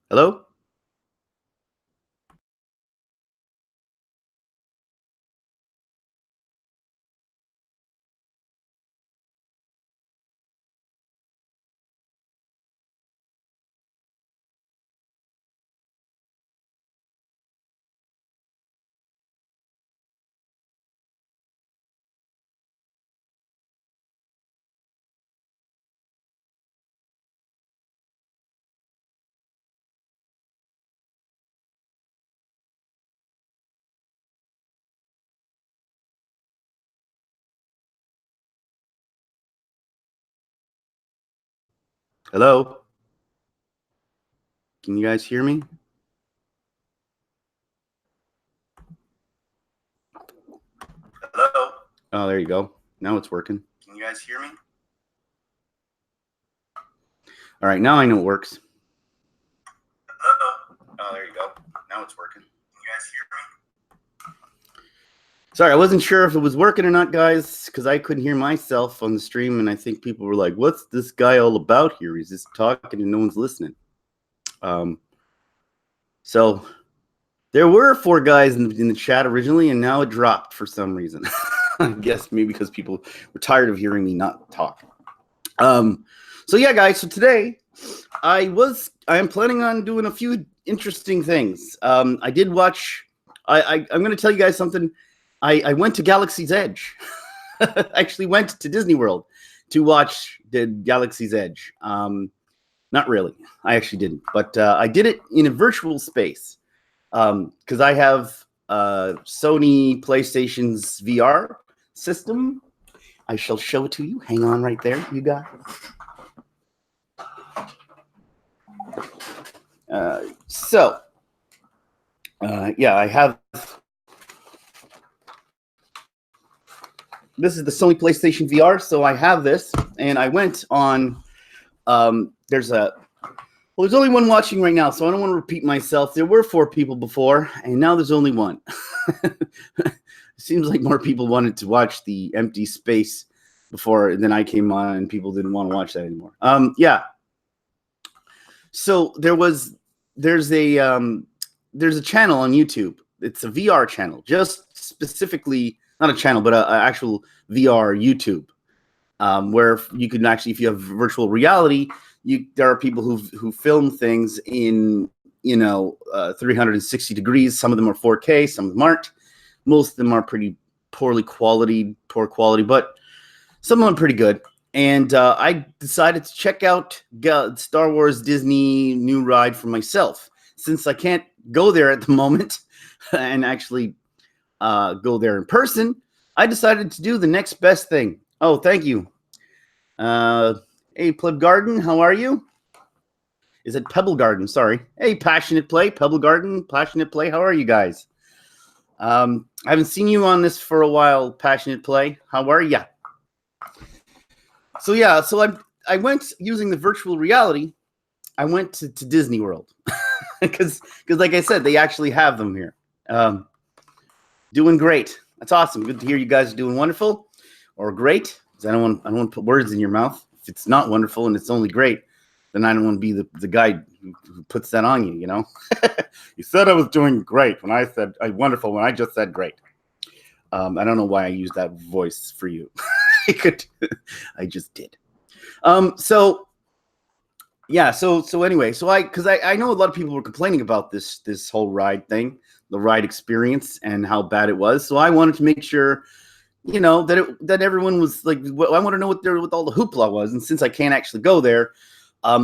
Hello? Hello? Can you guys hear me? Hello? Oh, there you go. Now it's working. Can you guys hear me? All right, now I know it works. Hello? Oh, there you go. Now it's working. Can you guys hear me? Sorry, I wasn't sure if it was working or not, guys, because I couldn't hear myself on the stream, and I think people were like, what's this guy all about here? He's just talking and no one's listening. So there were 4 guys in the chat originally, and now it dropped for some reason. I guess maybe because people were tired of hearing me not talk. So yeah, guys. So today, I am planning on doing a few interesting things. I did watch. I'm going to tell you guys something. I went to Galaxy's Edge. I actually went to Disney World to watch the Galaxy's Edge. Not really. I actually didn't, but I did it in a virtual space because I have Sony PlayStation's VR system. I shall show it to you. Hang on right there, you guys. Yeah, I have. This is the Sony PlayStation VR, so I have this, and I went on. There's only one watching right now, so I don't want to repeat myself. There were 4 people before, and now there's only 1. It seems like more people wanted to watch the empty space before than I came on, and people didn't want to watch that anymore. Yeah. So there's a channel on YouTube. It's a VR channel, just specifically not a channel, but a actual VR YouTube, where you can actually, if you have virtual reality, there are people who film things in 360 degrees. Some of them are 4K, some of them aren't. Most of them are pretty poor quality, but some of them are pretty good. And I decided to check out Star Wars Disney new ride for myself. Since I can't go there at the moment and actually go there in person, I decided to do the next best thing. Oh, thank you. Hey, Pleb Garden, how are you? Is it Pebble Garden? Sorry. Hey, Passionate Play, Pebble Garden, Passionate Play. How are you guys? I haven't seen you on this for a while, Passionate Play. How are ya? So yeah, I went using the virtual reality. I went to Disney World because like I said, they actually have them here. Doing great. That's awesome. Good to hear you guys are doing wonderful or great. I don't want to put words in your mouth. If it's not wonderful and it's only great, then I don't want to be the guy who puts that on you, you know? You said I was doing great when I said wonderful when I just said great. I don't know why I used that voice for you. I just did. So anyway, because I know a lot of people were complaining about this whole ride thing, the ride experience, and how bad it was. So I wanted to make sure, that everyone was like, I want to know what all the hoopla was. And since I can't actually go there,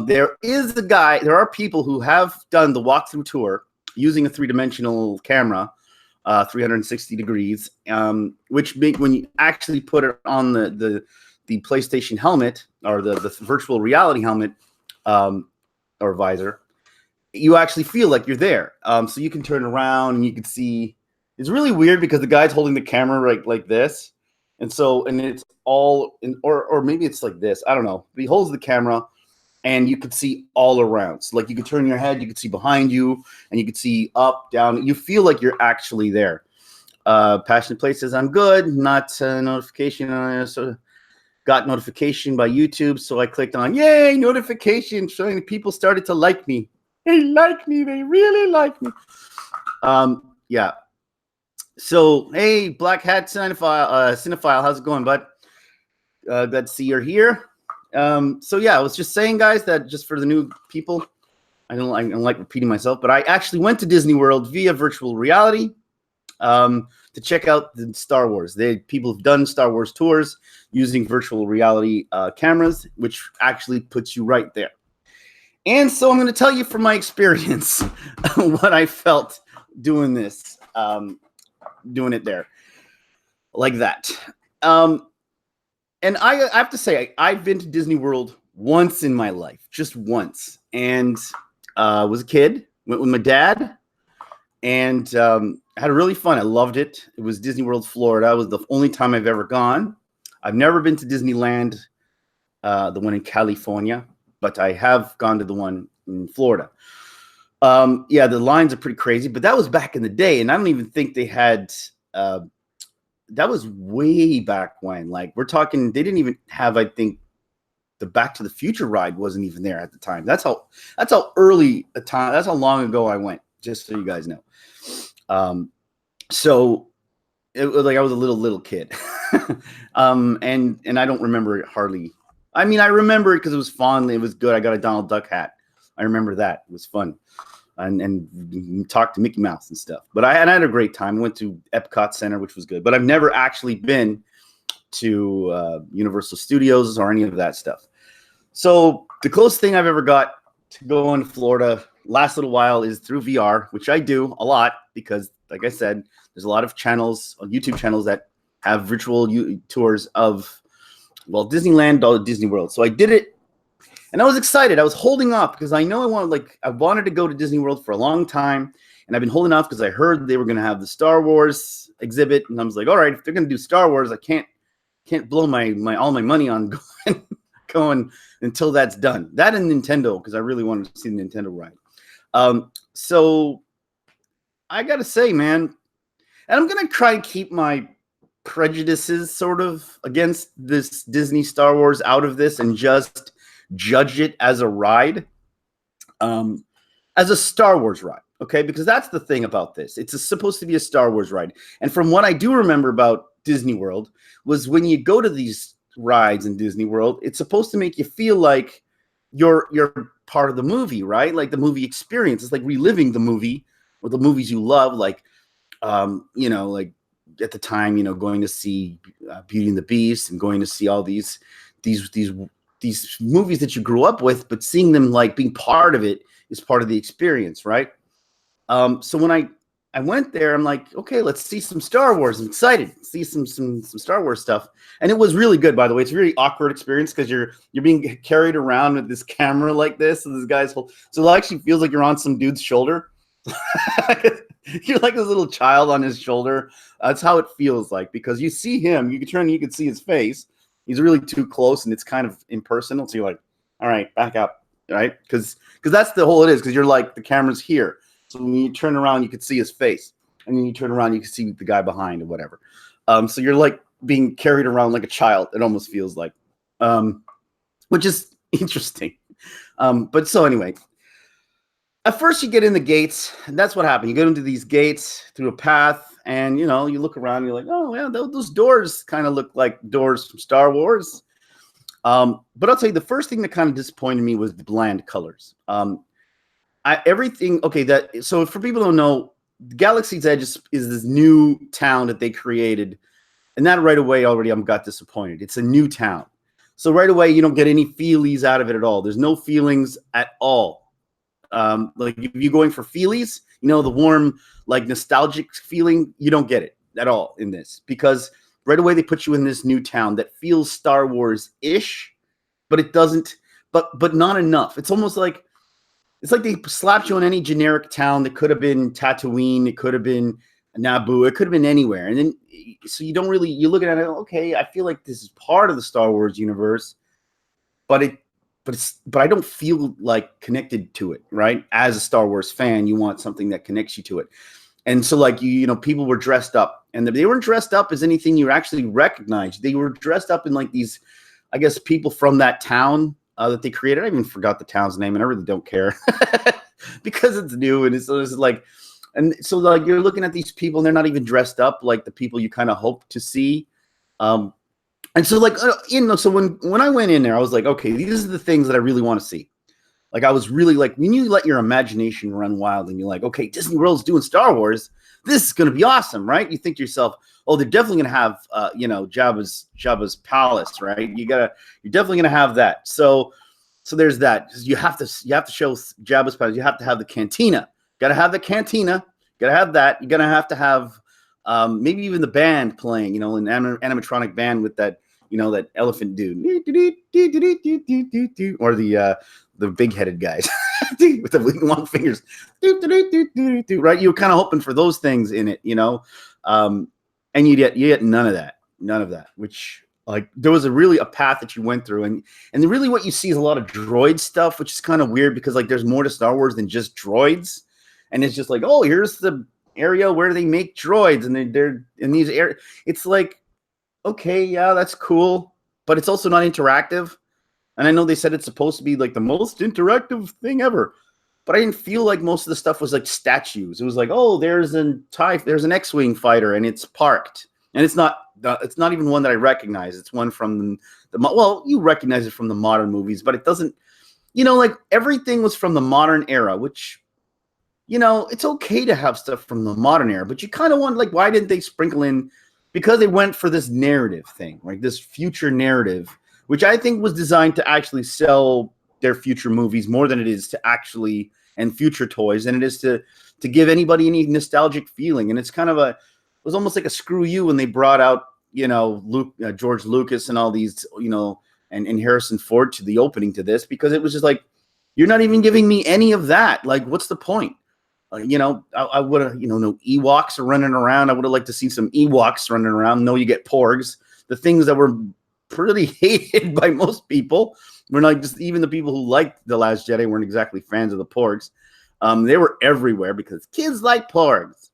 there are people who have done the walkthrough tour using a 3-dimensional camera, 360 degrees, which when you actually put it on the PlayStation helmet or the virtual reality helmet or visor, you actually feel like you're there. So you can turn around and you can see. It's really weird because the guy's holding the camera like this, and it's all or maybe it's like this. I don't know. But he holds the camera, and you could see all around. So like you could turn your head, you could see behind you, and you could see up, down. You feel like you're actually there. Passionate Play says, I'm good. Not notification. So got notification by YouTube. So I clicked on, yay, notification, showing people started to like me. They like me. They really like me. Yeah. So, hey, Black Hat Cinephile, how's it going, bud? Glad to see you're here. So yeah, I was just saying, guys, that just for the new people, I don't like repeating myself, but I actually went to Disney World via virtual reality to check out the Star Wars. People have done Star Wars tours using virtual reality cameras, which actually puts you right there. And so I'm going to tell you from my experience what I felt doing this, doing it there, like that. And I have to say, I've been to Disney World once in my life, just once, and was a kid, went with my dad, and had a really fun. I loved it. It was Disney World, Florida. It was the only time I've ever gone. I've never been to Disneyland, the one in California, but I have gone to the one in Florida. Yeah, the lines are pretty crazy, but that was back in the day, and I don't even think they had. That was way back when. Like, we're talking, they didn't even have, I think, the Back to the Future ride wasn't even there at the time. That's how early a time. That's how long ago I went. Just so you guys know. So it was like I was a little kid, and I don't remember it hardly. I mean, I remember it because it was fun. It was good. I got a Donald Duck hat. I remember that. It was fun. And talked to Mickey Mouse and stuff. But I had a great time. I went to Epcot Center, which was good. But I've never actually been to Universal Studios or any of that stuff. So the closest thing I've ever got to going to Florida last little while is through VR, which I do a lot because, like I said, there's a lot of channels, YouTube channels that have virtual tours of, well, Disneyland or Disney World. So I did it. And I was excited. I was holding off because I know I wanted to go to Disney World for a long time. And I've been holding off because I heard they were going to have the Star Wars exhibit. And I was like, all right, if they're going to do Star Wars, I can't blow all my money on going until that's done. That and Nintendo, because I really wanted to see the Nintendo ride. So I got to say, man, and I'm going to try and keep my prejudices sort of against this Disney Star Wars out of this and just judge it as a ride, as a Star Wars ride, okay? Because that's the thing about this. It's supposed to be a Star Wars ride. And from what I do remember about Disney World was when you go to these rides in Disney World, it's supposed to make you feel like you're part of the movie, right? Like the movie experience. It's like reliving the movie or the movies you love, like, like at the time, going to see Beauty and the Beast and going to see all these movies that you grew up with, but seeing them like being part of it is part of the experience, right? So when I went there, I'm like, okay, let's see some Star Wars. I'm excited to see some Star Wars stuff, and it was really good. By the way, it's a really awkward experience because you're being carried around with this camera like this, and this guy's so it actually feels like you're on some dude's shoulder. You're like this little child on his shoulder. That's how it feels like because you see him, you can see his face. He's really too close, and it's kind of impersonal. So you're like, all right, back up, right? Because that's the whole it is. Because you're like the camera's here, so when you turn around, you can see his face, and then you turn around, you can see the guy behind or whatever. So you're like being carried around like a child. It almost feels like, which is interesting. But so anyway, at first you get in the gates, and that's what happened. You get into these gates through a path. And, you look around, and you're like, oh, yeah, those doors kind of look like doors from Star Wars. But I'll tell you, the first thing that kind of disappointed me was the bland colors. So for people who don't know, Galaxy's Edge is this new town that they created. And that right away already got disappointed. It's a new town. So right away, you don't get any feelies out of it at all. There's no feelings at all. Like if you're going for feelies, the warm, like nostalgic feeling, you don't get it at all in this because right away they put you in this new town that feels Star Wars-ish, but it doesn't, but not enough. It's almost like, it's like they slapped you on any generic town that could have been Tatooine, it could have been Naboo, it could have been anywhere. And then, so you don't really, you're looking at it, okay, I feel like this is part of the Star Wars universe, but I don't feel like connected to it, right? As a Star Wars fan, you want something that connects you to it. And so like, people were dressed up, and they weren't dressed up as anything you actually recognized. They were dressed up in like these, I guess, people from that town that they created. I even forgot the town's name, and I really don't care. because it's new and it's like, and so like you're looking at these people and they're not even dressed up like the people you kind of hope to see. And so like, so when I went in there, I was like, okay, these are the things that I really want to see. Like I was really like, when you let your imagination run wild and you're like, okay, Disney World's doing Star Wars, this is going to be awesome, right? You think to yourself, oh, they're definitely going to have, Jabba's palace, right? You're definitely going to have that. So there's that. You have to show Jabba's palace. You have to have the cantina. Got to have the cantina. Got to have that. You're going to have maybe even the band playing, an animatronic band with that, that elephant dude, or the big-headed guys with the long fingers, right? You're kind of hoping for those things in it, and you get none of that, which like there was a path that you went through, and really what you see is a lot of droid stuff, which is kind of weird because like there's more to Star Wars than just droids, and it's just like, oh, here's the area where they make droids, and they're in these areas. It's like, okay, yeah, that's cool, but it's also not interactive. And I know they said it's supposed to be like the most interactive thing ever, but I didn't feel like most of the stuff was like statues. It was like, oh, there's an X-wing fighter and it's parked, and it's not even one that I recognize. It's one from well, you recognize it from the modern movies, but it doesn't, like everything was from the modern era, which, it's okay to have stuff from the modern era, but you kind of want, like, why didn't they sprinkle in, because they went for this narrative thing, like this future narrative, which I think was designed to actually sell their future movies more than it is to actually, and future toys, than it is to give anybody any nostalgic feeling. And it's kind of it was almost like a screw you when they brought out, George Lucas and all these, and Harrison Ford to the opening to this, because it was just like, you're not even giving me any of that. Like, what's the point? I would have, no Ewoks are running around. I would have liked to see some Ewoks running around. No, you get Porgs, the things that were pretty hated by most people. We're not just, even the people who liked The Last Jedi weren't exactly fans of the Porgs. They were everywhere because kids like Porgs,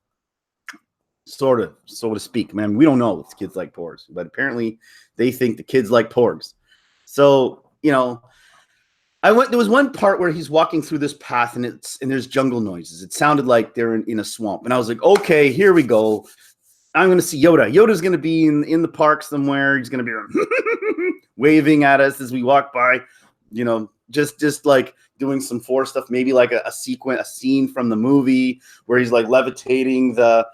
sort of, so to speak. Man, we don't know if kids like Porgs, but apparently they think the kids like Porgs. So, there was one part where he's walking through this path and there's jungle noises. It sounded like they're in a swamp. And I was like, okay, here we go. I'm going to see Yoda. Yoda's going to be in the park somewhere. He's going to be waving at us as we walk by, just like doing some Force stuff, maybe like a scene from the movie where he's like levitating the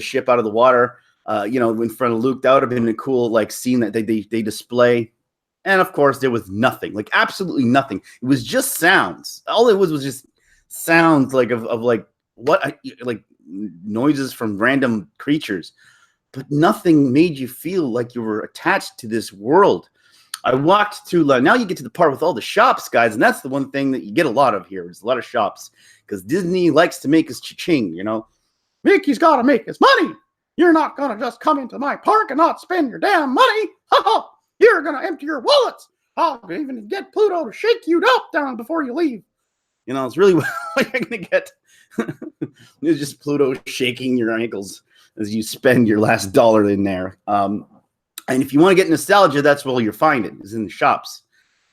ship out of the water, in front of Luke. That would have been a cool like scene that they display. And of course, there was nothing, like absolutely nothing. It was just sounds. All it was just sounds like of like like noises from random creatures, but nothing made you feel like you were attached to this world. I walked through. Now you get to the part with all the shops, guys, and that's the one thing that you get a lot of here. There's a lot of shops because Disney likes to make us cha-ching. Mickey's got to make his money. You're not gonna just come into my park and not spend your damn money. Ha ha. You're going to empty your wallets. I'll even get Pluto to shake you up down before you leave. It's really what you're going to get. It's just Pluto shaking your ankles as you spend your last dollar in there. And if you want to get nostalgia, that's where you're finding is in the shops.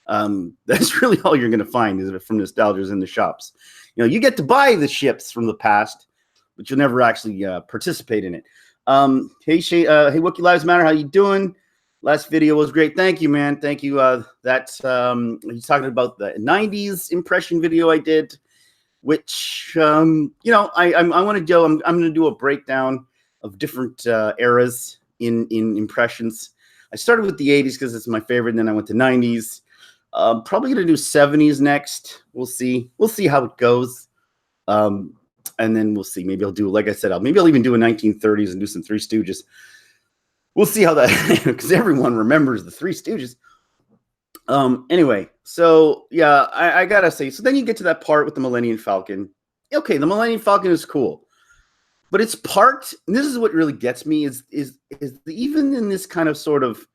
That's really all you're going to find is from nostalgia is in the shops. You get to buy the ships from the past, but you'll never actually participate in it. Hey, Wookiee Lives Matter. How you doing? Last video was great. Thank you, man. Thank you. That's he's talking about the 90s impression video I did, which I want to do. I'm going to do a breakdown of different eras in impressions. I started with the 80s because it's my favorite, and then I went to 90s. Probably going to do 70s next. We'll see. We'll see how it goes. And then we'll see. Maybe I'll do, like I said, maybe I'll even do a 1930s and do some Three Stooges. We'll see how that, because everyone remembers the Three Stooges. Anyway, so yeah, I gotta say, so then you get to that part with the Millennium Falcon. Okay, the Millennium Falcon is cool, but it's parked. And this is what really gets me is even in this kind of sort of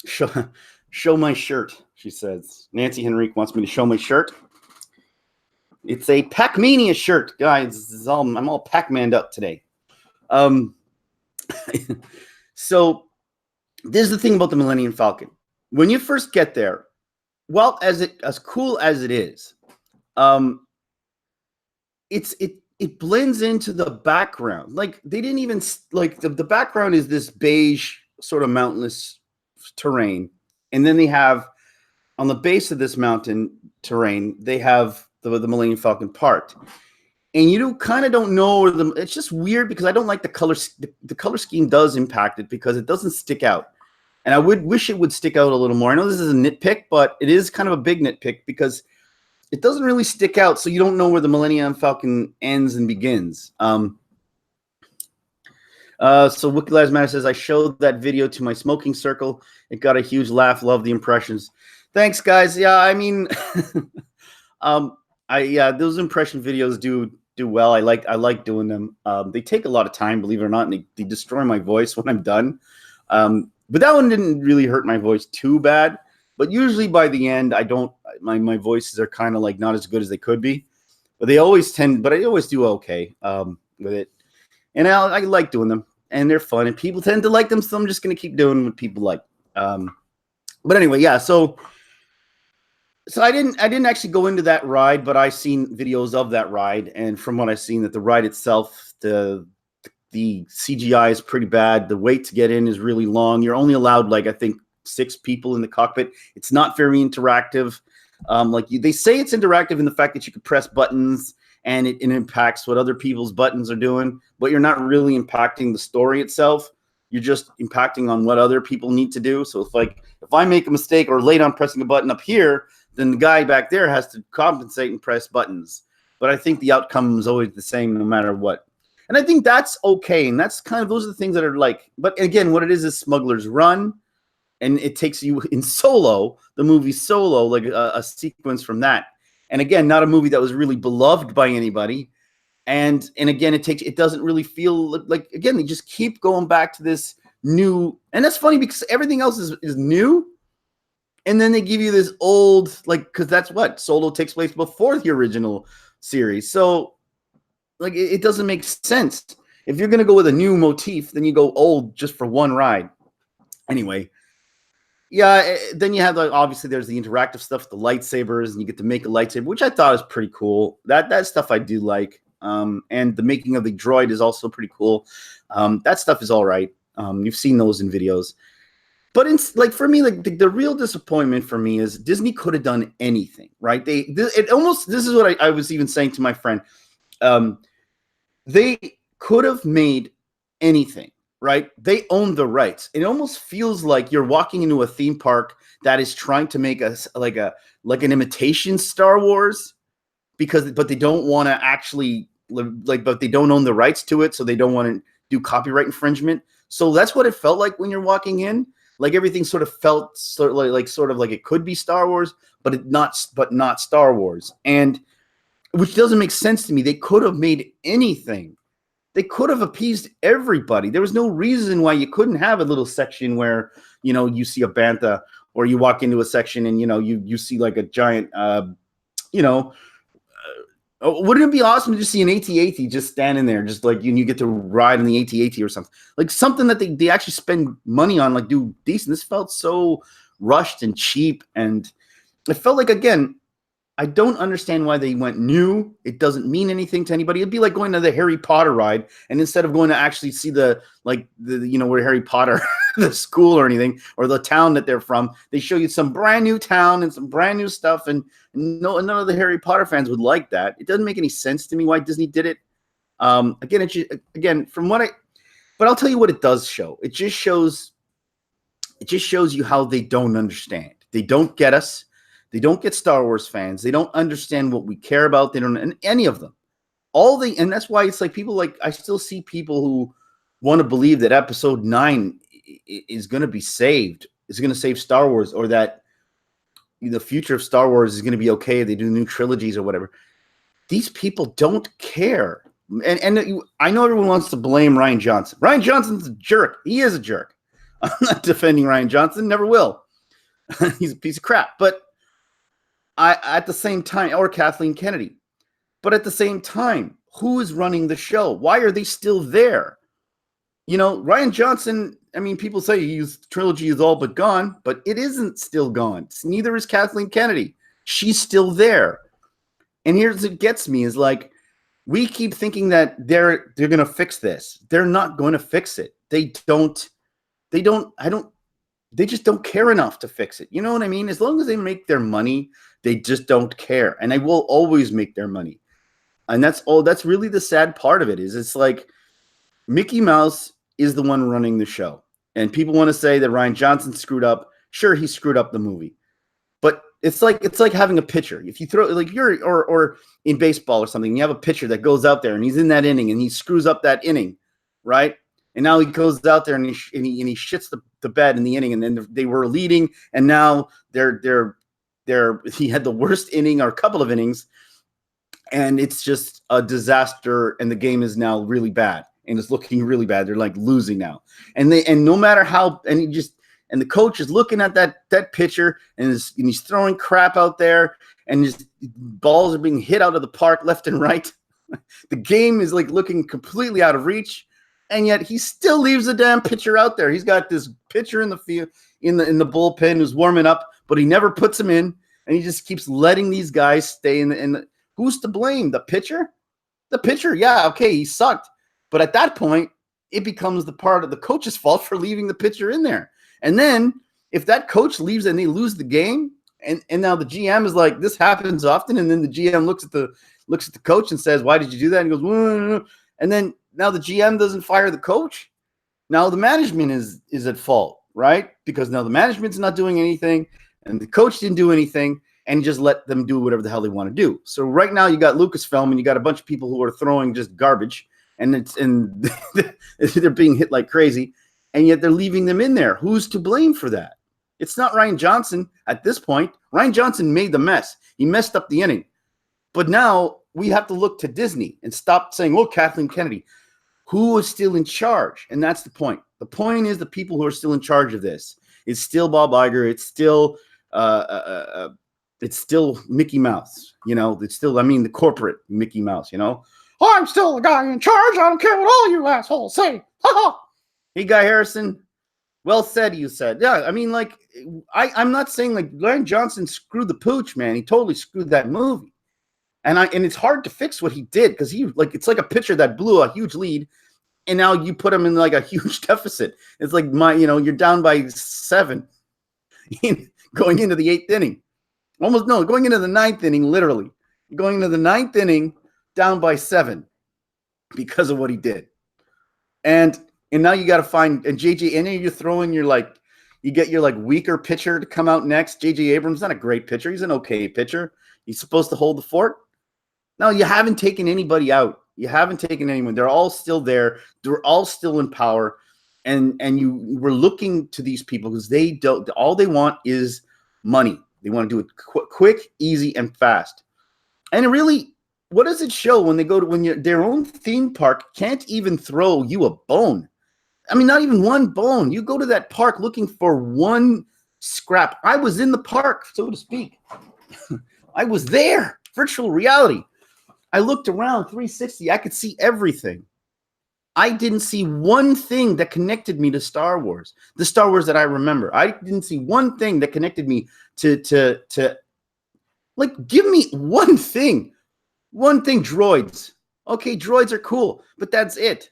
show my shirt. She says Nancy Henrique wants me to show my shirt. It's a Pac-Mania shirt, guys. I'm all Pac-Maned up today. So this is the thing about the Millennium Falcon. When you first get there, well, as cool as it is, it blends into the background. Like they didn't even like the background is this beige sort of mountainous terrain, and then they have on the base of this mountain terrain they have the Millennium Falcon parked, and you kind of don't know it's just weird because I don't like the color. The color scheme does impact it because it doesn't stick out, and I would wish it would stick out a little more. I know this is a nitpick, but it is kind of a big nitpick because it doesn't really stick out, so you don't know where the Millennium Falcon ends and begins. So Wiki Lives Matter says, I showed that video to my smoking circle. It got a huge laugh. Love the impressions. Thanks, guys. Yeah, I mean, those impression videos do well. I like doing them. They take a lot of time, believe it or not, and they destroy my voice when I'm done. But that one didn't really hurt my voice too bad. But usually by the end, I don't. My voices are kind of like not as good as they could be, but I always do okay with it, and I like doing them, and they're fun, and people tend to like them, so I'm just gonna keep doing what people like. But anyway, yeah. So I didn't actually go into that ride, but I seen videos of that ride, and from what I've seen, that the ride itself, the CGI is pretty bad. The wait to get in is really long. You're only allowed I think 6 people in the cockpit. It's not very interactive. They say it's interactive in the fact that you could press buttons and it impacts what other people's buttons are doing, but you're not really impacting the story itself. You're just impacting on what other people need to do. So if I make a mistake or late on pressing a button up here, then the guy back there has to compensate and press buttons. But I think the outcome is always the same no matter what. And I think that's okay. And that's those are the things that are but again, what it is Smuggler's Run. And it takes you in Solo, the movie Solo, a sequence from that. And again, not a movie that was really beloved by anybody. And again, it doesn't really feel again, they just keep going back to this new. And that's funny because everything else is new. And then they give you this old, because that's what Solo takes place before the original series. So it doesn't make sense. If you're going to go with a new motif, then you go old just for one ride. Anyway. Yeah, then you have obviously there's the interactive stuff, the lightsabers, and you get to make a lightsaber, which I thought was pretty cool. That stuff I do like. And the making of the droid is also pretty cool. That stuff is all right. You've seen those in videos. But for me, the real disappointment for me is Disney could have done anything, right? This is what I was even saying to my friend. They could have made anything. Right? They own the rights. It almost feels like you're walking into a theme park that is trying to make us like an imitation Star Wars but they don't want to actually but they don't own the rights to it, so they don't want to do copyright infringement. So that's what it felt like when you're walking in. Everything sort of felt sort of like it could be Star Wars, but not Star Wars. And which doesn't make sense to me. They could have made anything. They could have appeased everybody. There was no reason why you couldn't have a little section where, you see a bantha, or you walk into a section and, you see a giant, wouldn't it be awesome to just see an AT-AT just standing there, just you get to ride in the AT-AT or something, something that they actually spend money on, do decent. This felt so rushed and cheap, and it felt again, I don't understand why they went new. It doesn't mean anything to anybody. It'd be like going to the Harry Potter ride, and instead of going to actually see the where Harry Potter, the school or anything, or the town that they're from, they show you some brand new town and some brand new stuff, and none of the Harry Potter fans would like that. It doesn't make any sense to me why Disney did it. But I'll tell you what it does show. It just shows you how they don't understand. They don't get us. They don't get Star Wars fans. They don't understand what we care about. They don't, and any of them. And that's why it's people I still see people who want to believe that Episode 9 is going to be saved. Is going to save Star Wars, or that the future of Star Wars is going to be okay. They do new trilogies or whatever. These people don't care. And I know everyone wants to blame Rian Johnson. Rian Johnson's a jerk. He is a jerk. I'm not defending Rian Johnson. Never will. He's a piece of crap. But at the same time, or Kathleen Kennedy, but at the same time, who is running the show? Why are they still there? Rian Johnson, people say his trilogy is all but gone, but it isn't still gone. Neither is Kathleen Kennedy. She's still there. And here's what gets me is We keep thinking that they're going to fix this. They're not going to fix it. They just don't care enough to fix it. You know what I mean? As long as they make their money, they just don't care. And they will always make their money. And that's really the sad part of it is it's like Mickey Mouse is the one running the show. And people want to say that Rian Johnson screwed up. Sure, he screwed up the movie. But it's like having a pitcher. If you throw like or in baseball or something, you have a pitcher that goes out there and he's in that inning and he screws up that inning, right? And now he goes out there and he shits the bed in the inning, and then they were leading, and now he had the worst inning or a couple of innings, and it's just a disaster, and the game is now really bad, and it's looking really bad. They're like losing now, and no matter how, and the coach is looking at that pitcher, and he's throwing crap out there, and his balls are being hit out of the park left and right. The game is like looking completely out of reach. And yet he still leaves the damn pitcher out there. He's got this pitcher in the field, in the bullpen who's warming up, but he never puts him in, and he just keeps letting these guys stay in the who's to blame? The pitcher? The pitcher, yeah, okay, he sucked. But at that point, it becomes the part of the coach's fault for leaving the pitcher in there. And then if that coach leaves and they lose the game, and now the GM is like, this happens often, and then the GM looks at the coach and says, why did you do that? And he goes, whoa. And then now the GM doesn't fire the coach. Now the management is at fault, right? Because now the management's not doing anything, and the coach didn't do anything, and just let them do whatever the hell they want to do. So right now you got Lucasfilm, and you got a bunch of people who are throwing just garbage, and they're being hit like crazy, and yet they're leaving them in there. Who's to blame for that? It's not Rian Johnson at this point. Rian Johnson made the mess. He messed up the inning. But now we have to look to Disney and stop saying, oh, Kathleen Kennedy. Who is still in charge? And that's the point. The point is the people who are still in charge of this. It's still Bob Iger. It's still Mickey Mouse. You know, it's still, the corporate Mickey Mouse, you know. I'm still the guy in charge. I don't care what all you assholes say. Hey, Guy Harrison. Well said, you said. Yeah, I'm not saying like Rian Johnson screwed the pooch, man. He totally screwed that movie. And it's hard to fix what he did because it's like a pitcher that blew a huge lead, and now you put him in like a huge deficit. It's like you're down by 7 going into the 8th inning. Going into the 9th inning, literally. Going into the 9th inning down by 7 because of what he did. And now you got to find, and JJ, and you're throwing you get your weaker pitcher to come out next. JJ Abrams, not a great pitcher. He's an okay pitcher. He's supposed to hold the fort. No, you haven't taken anybody out. You haven't taken anyone. They're all still there. They're all still in power. And you were looking to these people because they don't. All they want is money. They want to do it quick, easy, and fast. And it really, what does it show when they go to their own theme park can't even throw you a bone? Not even one bone. You go to that park looking for one scrap. I was in the park, so to speak. I was there. Virtual reality. I looked around 360. I could see everything. I didn't see one thing that connected me to Star Wars, the Star Wars that I remember. I didn't see one thing that connected me to give me one thing. One thing, droids. Okay, droids are cool, but that's it.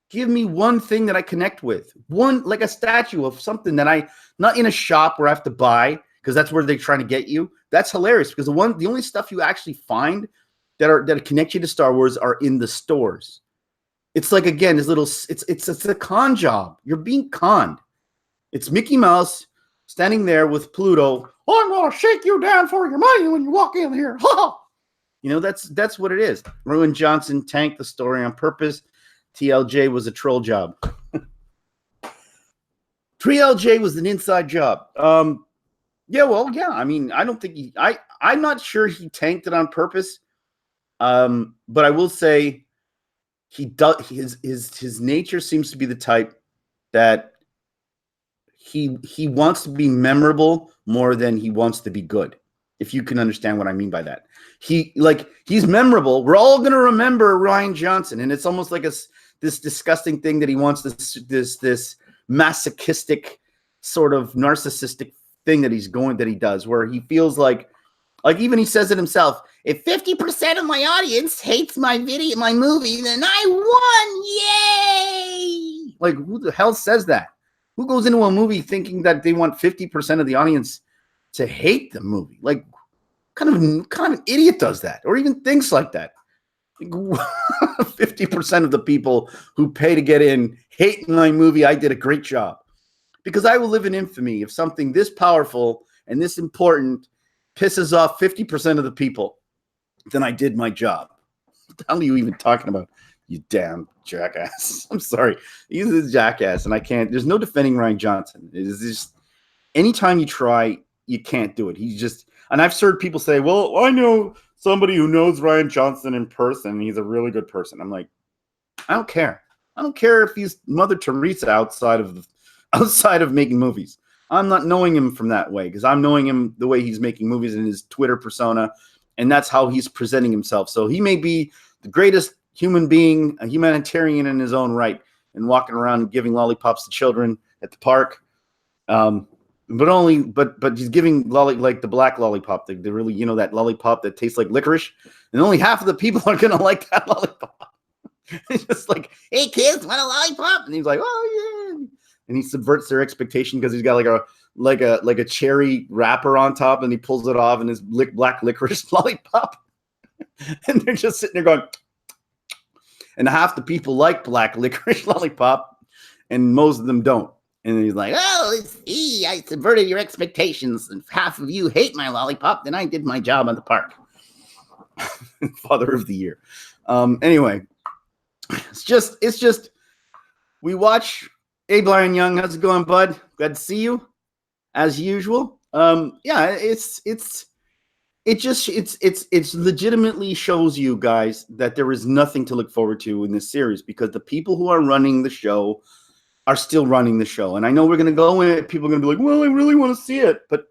Give me one thing that I connect with. One, like a statue of something that not in a shop where I have to buy, because that's where they're trying to get you. That's hilarious because the only stuff you actually find that connect you to Star Wars are in the stores. It's like, again, it's a con job. You're being conned. It's Mickey Mouse standing there with Pluto. Oh, I'm gonna shake you down for your money when you walk in here. That's what it is. Rian Johnson tanked the story on purpose. TLJ was a troll job. 3LJ was an inside job. I don't think I'm not sure he tanked it on purpose. But I will say he does. His nature seems to be the type that he wants to be memorable more than he wants to be good. If you can understand what I mean by that, he's memorable. We're all going to remember Rian Johnson, and it's almost like this disgusting thing that he wants this masochistic sort of narcissistic thing that he does, where he feels like Like, even he says it himself. If 50% of my audience hates my movie, then I won. Yay! Like, who the hell says that? Who goes into a movie thinking that they want 50% of the audience to hate the movie? Like, kind of an idiot does that, or even thinks like that. 50% of the people who pay to get in hate my movie. I did a great job. Because I will live in infamy if something this powerful and this important pisses off 50% of the people, then I did my job. What the hell are you even talking about? You damn jackass. I'm sorry. He's a jackass, and I can't. There's no defending Rian Johnson. It is just, anytime you try, you can't do it. He's just, and I've heard people say, well, I know somebody who knows Rian Johnson in person. He's a really good person. I'm like, I don't care. I don't care if he's Mother Teresa outside of making movies. I'm not knowing him from that way, because I'm knowing him the way he's making movies in his Twitter persona, and that's how he's presenting himself. So he may be the greatest human being, a humanitarian in his own right, and walking around and giving lollipops to children at the park. But he's giving like the black lollipop, the really, that lollipop that tastes like licorice, and only half of the people are gonna like that lollipop. It's just like, hey kids, want a lollipop? And he's like, oh yeah. And he subverts their expectation because he's got like a cherry wrapper on top, and he pulls it off, and his black licorice lollipop. And they're just sitting there going, and half the people like black licorice lollipop, and most of them don't. And he's like, oh, see, I subverted your expectations, and half of you hate my lollipop, then I did my job on the park. Father of the Year. Anyway, it's just we watch. Hey, Brian Young, how's it going, bud? Glad to see you, as usual. It legitimately shows you guys that there is nothing to look forward to in this series, because the people who are running the show are still running the show. And I know we're going to go in, people are going to be like, well, I really want to see it, but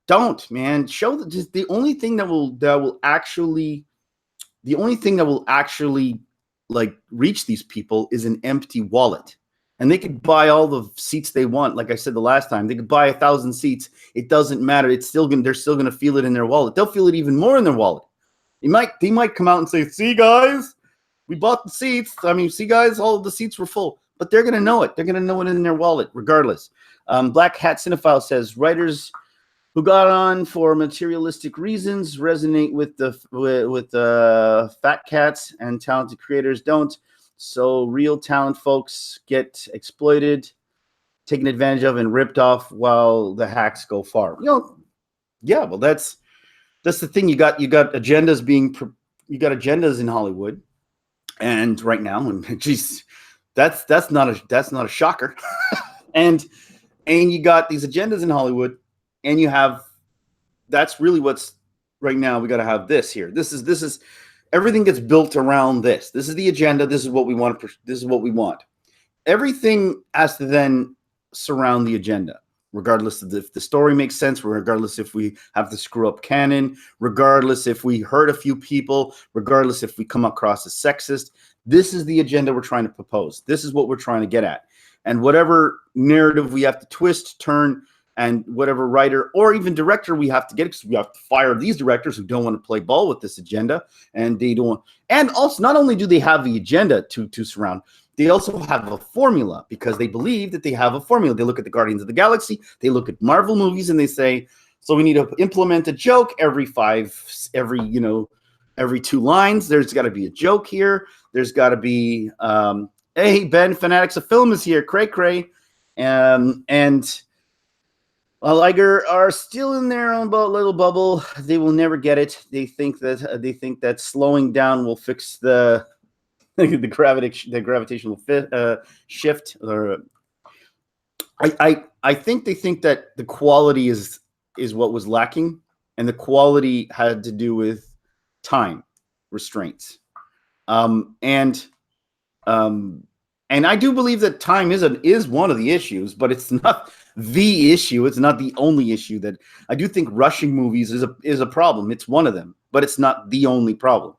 don't, man. Show that just the only thing that will actually like reach these people is an empty wallet. And they could buy all the seats they want. Like I said the last time, they could buy 1,000 seats. It doesn't matter. They're still gonna feel it in their wallet. They'll feel it even more in their wallet. They might come out and say, "See, guys, we bought the seats. I mean, see, guys, all of the seats were full." But they're gonna know it. They're gonna know it in their wallet, regardless. Black Hat Cinephile says writers who got on for materialistic reasons resonate with the fat cats, and talented creators don't. So real talent folks get exploited, taken advantage of, and ripped off, while the hacks go far. Yeah, well, that's the thing. You got agendas agendas in Hollywood, and right now, and geez, that's not a shocker. and you got these agendas in Hollywood, and that's really what's right now. We got to have this here. This is. Everything gets built around this. This is the agenda. This is what we want. This is what we want. Everything has to then surround the agenda, regardless of if the story makes sense, regardless if we have to screw up canon, regardless if we hurt a few people, regardless if we come across as sexist. This is the agenda we're trying to propose. This is what we're trying to get at. And whatever narrative we have to twist, turn, and whatever writer or even director we have to get, because we have to fire these directors who don't want to play ball with this agenda, and they don't. And also, not only do they have the agenda to surround, they also have a formula, because they believe that they have a formula. They look at the Guardians of the Galaxy, they look at Marvel movies, and they say, so we need to implement a joke every 2 lines. There's got to be a joke here. There's got to be, hey, Ben, Fanatics of Film is here, cray. And Liger are still in their own little bubble. They will never get it. They think that slowing down will fix the gravitational shift. Or I think they think that the quality is what was lacking, and the quality had to do with time restraints. And I do believe that time is one of the issues, but it's not the issue. It's not the only issue. That I do think rushing movies is a problem. It's one of them, but it's not the only problem.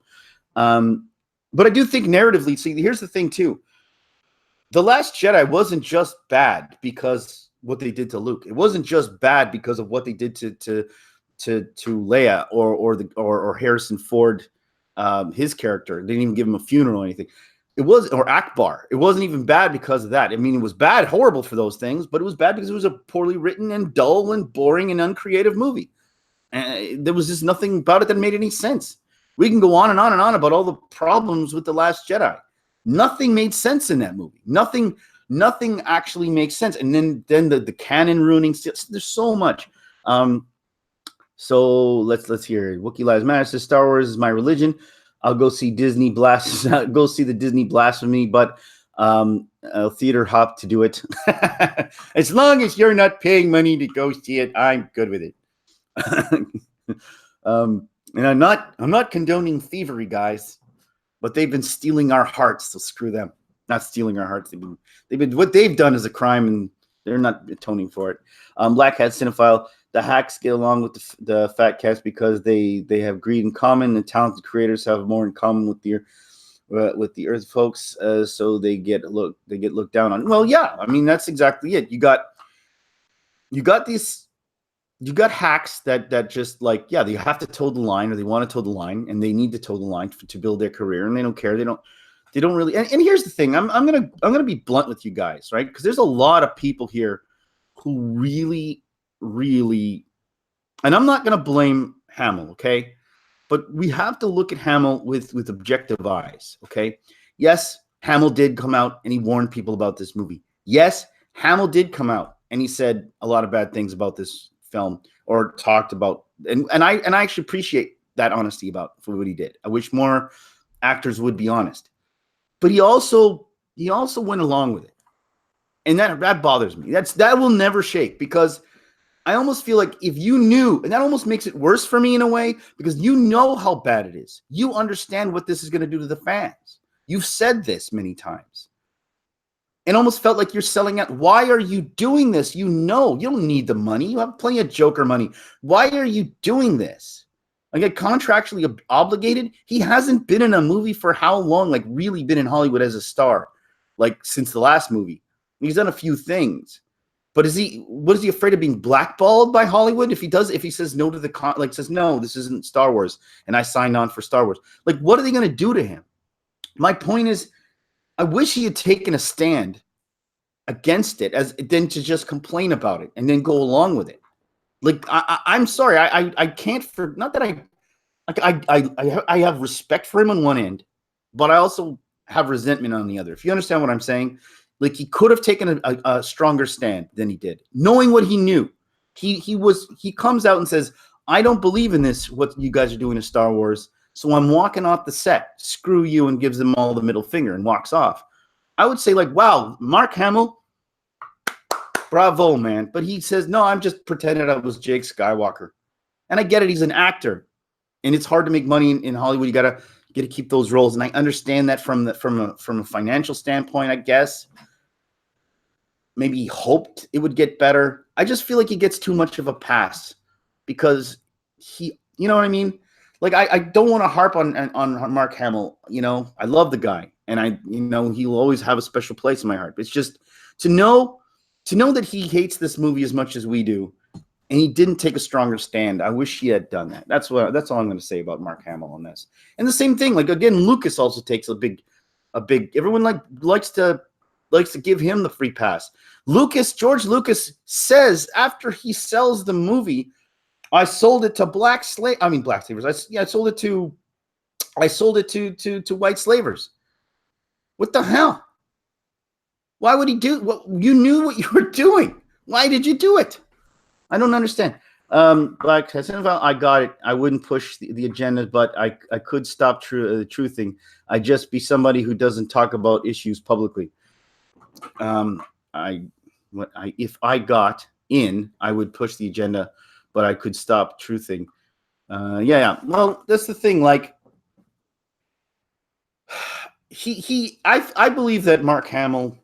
But I do think narratively, see, here's the thing too. The Last Jedi wasn't just bad because what they did to Luke. It wasn't just bad because of what they did to Leia or Harrison Ford, his character. They didn't even give him a funeral or anything. Or Akbar. It wasn't even bad because of that. I mean, it was bad, horrible for those things, but it was bad because it was a poorly written and dull and boring and uncreative movie. And there was just nothing about it that made any sense. We can go on and on and on about all the problems with The Last Jedi. Nothing made sense in that movie. Nothing actually makes sense. And then the canon ruining. There's so much. So let's hear it. Wookiee Lives Matter says Star Wars is my religion. I'll go see Disney blast. Go see the Disney blasphemy, but I'll theater hop to do it. As long as you're not paying money to go see it, I'm good with it. And I'm not condoning thievery, guys, but they've been stealing our hearts, so screw them. Not stealing our hearts. They've been what they've done is a crime, and they're not atoning for it. Black Hat Cinephile. The hacks get along with the fat cats because they have greed in common. The talented creators have more in common with the Earth folks, so they get looked down on. Well, yeah, I mean that's exactly it. You got hacks that just like, yeah, they have to toe the line, or they want to toe the line, and they need to toe the line to build their career, and they don't care. They don't really. And here's the thing. I'm gonna be blunt with you guys, right? Because there's a lot of people here who really, and I'm not gonna blame Hamill, okay? But we have to look at Hamill with objective eyes, okay? Yes, Hamill did come out and he warned people about this movie. Yes, Hamill did come out and he said a lot of bad things about this film, or talked about, and I actually appreciate that honesty for what he did. I wish more actors would be honest. But he also went along with it. And that bothers me. That will never shake, because I almost feel like if you knew, and that almost makes it worse for me in a way, because you know how bad it is. You understand what this is going to do to the fans. You've said this many times. It almost felt like you're selling out. Why are you doing this? You know, you don't need the money. You have plenty of Joker money. Why are you doing this? Like, contractually obligated? He hasn't been in a movie for how long? Like, really been in Hollywood as a star? Like, since the last movie. He's done a few things. But is he afraid of being blackballed by Hollywood if he says no to says, no, this isn't Star Wars, and I signed on for Star Wars? Like, what are they going to do to him? My point is, I wish he had taken a stand against it than to just complain about it and then go along with it. Like, I'm sorry, I can't not that I have respect for him on one end, but I also have resentment on the other. If you understand what I'm saying, like, he could have taken a stronger stand than he did, knowing what he knew. He comes out and says, I don't believe in this, what you guys are doing to Star Wars, so I'm walking off the set. Screw you, and gives them all the middle finger and walks off. I would say, like, wow, Mark Hamill, bravo, man. But he says, no, I'm just pretending I was Jake Skywalker. And I get it. He's an actor, and it's hard to make money in Hollywood. You gotta keep those roles, and I understand that from a financial standpoint, I guess. Maybe he hoped it would get better. I just feel like he gets too much of a pass because you know what I mean? Like, I don't want to harp on Mark Hamill. You know, I love the guy, and he'll always have a special place in my heart. It's just to know that he hates this movie as much as we do, and he didn't take a stronger stand. I wish he had done that. That's all I'm going to say about Mark Hamill on this. And the same thing, like, again, Lucas also takes a big. Everyone likes to give him the free pass. George Lucas says after he sells the movie, I sold it to black slavers. I sold it to white slavers. What the hell? Why would he do what? You knew what you were doing. Why did you do it? I don't understand. Black Cinephile, I got it. I wouldn't push the agenda, but I could stop truthing. I just be somebody who doesn't talk about issues publicly. If I got in, I would push the agenda, but I could stop truthing. Yeah. Well, that's the thing. Like, I believe that Mark Hamill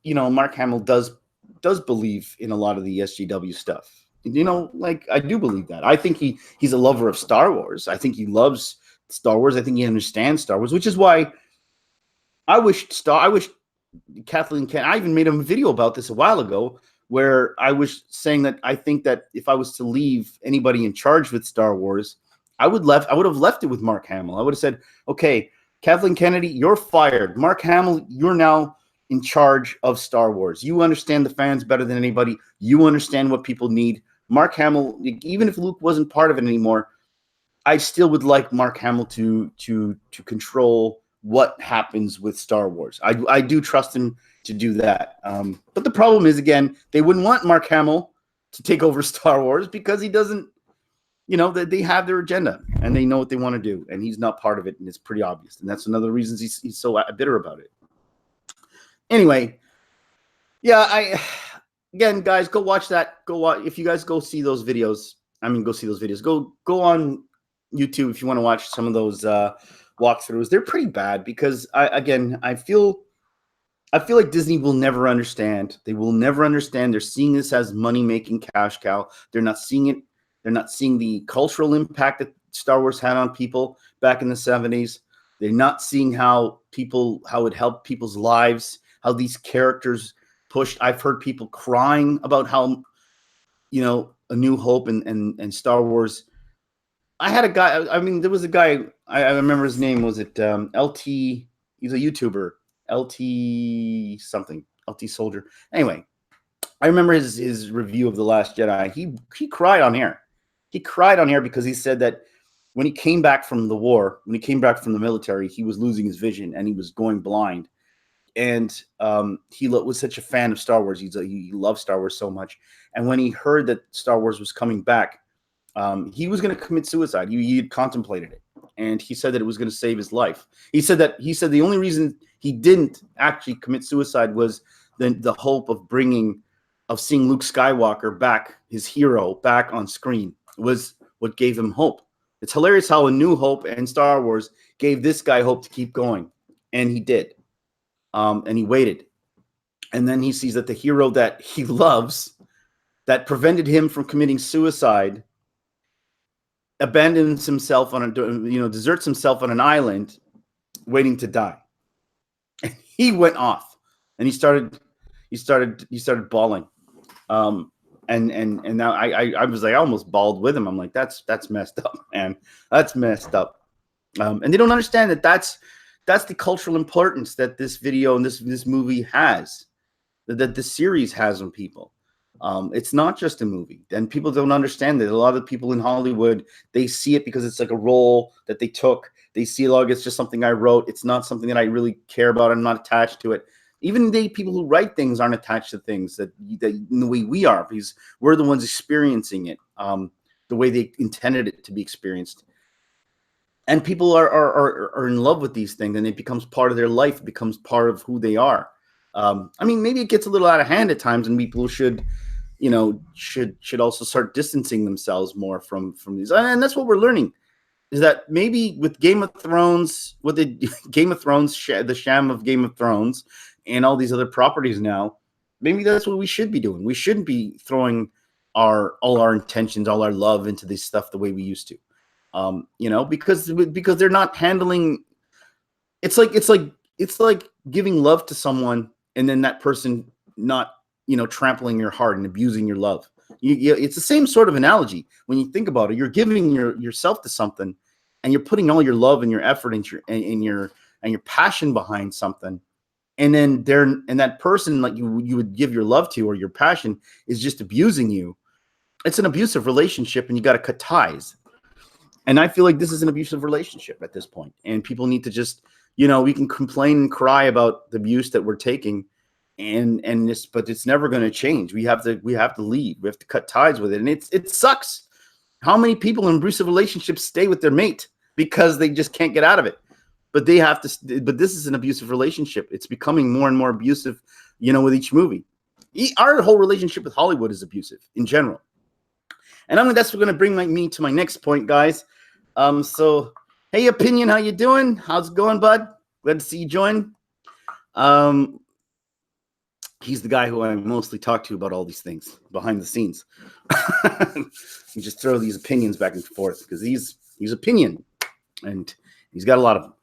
does believe in a lot of the SJW stuff. You know, like, I do believe that. I think he's a lover of Star Wars. I think he loves Star Wars. I think he understands Star Wars, which is why I wish Kathleen Kennedy, I even made a video about this a while ago, where I was saying that I think that if I was to leave anybody in charge with Star Wars, I would have left it with Mark Hamill. I would have said, okay, Kathleen Kennedy, you're fired. Mark Hamill, you're now in charge of Star Wars. You understand the fans better than anybody. You understand what people need. Mark Hamill, even if Luke wasn't part of it anymore, I still would like Mark Hamill to control what happens with Star Wars. I do trust him to do that. But the problem is, again, they wouldn't want Mark Hamill to take over Star Wars because he doesn't, they have their agenda and they know what they want to do, and he's not part of it, and it's pretty obvious. And that's another reason he's so bitter about it. Anyway, yeah, again, guys, go watch that. If you guys go see those videos. Go see those videos. Go on YouTube if you want to watch some of those walkthroughs. They're pretty bad because I feel like Disney will never understand. They will never understand. They're seeing this as money-making cash cow. They're not seeing it. They're not seeing the cultural impact that Star Wars had on people back in the 70s. They're not seeing how it helped people's lives, how these characters pushed. I've heard people crying about how, A New Hope and Star Wars. I had a guy, there was a guy, I remember his name, was it LT? He's a YouTuber, LT something, LT Soldier. Anyway, I remember his review of The Last Jedi. He cried on air. He cried on air because he said that when he came back from the war, when he came back from the military, he was losing his vision and he was going blind. And he was such a fan of Star Wars. He loved Star Wars so much. And when he heard that Star Wars was coming back, he was going to commit suicide. He had contemplated it, and he said that it was going to save his life. He said the only reason he didn't actually commit suicide was the hope of seeing Luke Skywalker back, his hero, back on screen, was what gave him hope. It's hilarious how A New Hope and Star Wars gave this guy hope to keep going, and he did. And he waited, and then he sees that the hero that he loves, that prevented him from committing suicide, abandons himself deserts himself on an island, waiting to die. And he went off, and he started bawling. And now I was like, I almost bawled with him. I'm like, that's messed up, man. That's messed up. And they don't understand that that's the cultural importance that this video and this movie has, that the series has on people. It's not just a movie, and people don't understand that. A lot of people in Hollywood, they see it because it's like a role that they took. They see it like it's just something I wrote. It's not something that I really care about. I'm not attached to it. Even the people who write things aren't attached to things that in the way we are, because we're the ones experiencing it the way they intended it to be experienced. And people are in love with these things, and it becomes part of their life. It becomes part of who they are. Maybe it gets a little out of hand at times, and people should also start distancing themselves more from these. And that's what we're learning, is that maybe with Game of Thrones, the sham of Game of Thrones, and all these other properties now, maybe that's what we should be doing. We shouldn't be throwing all our intentions, all our love into this stuff the way we used to. Because they're not handling. It's like giving love to someone and then that person not, trampling your heart and abusing your love. It's the same sort of analogy when you think about it. You're giving yourself to something, and you're putting all your love and your effort and your passion behind something, and then that person, like you would give your love to or your passion, is just abusing you. It's an abusive relationship, and you got to cut ties. And I feel like this is an abusive relationship at this point, and people need to just, we can complain and cry about the abuse that we're taking, but it's never going to change. We have to leave. We have to cut ties with it, and it sucks. How many people in abusive relationships stay with their mate because they just can't get out of it? But they have to. But this is an abusive relationship. It's becoming more and more abusive, with each movie. Our whole relationship with Hollywood is abusive in general. And that's going to bring me to my next point, guys. So, hey, Opinion, how you doing? How's it going, bud? Glad to see you join. He's the guy who I mostly talk to about all these things behind the scenes. You just throw these opinions back and forth because he's opinion, and he's got a lot of them.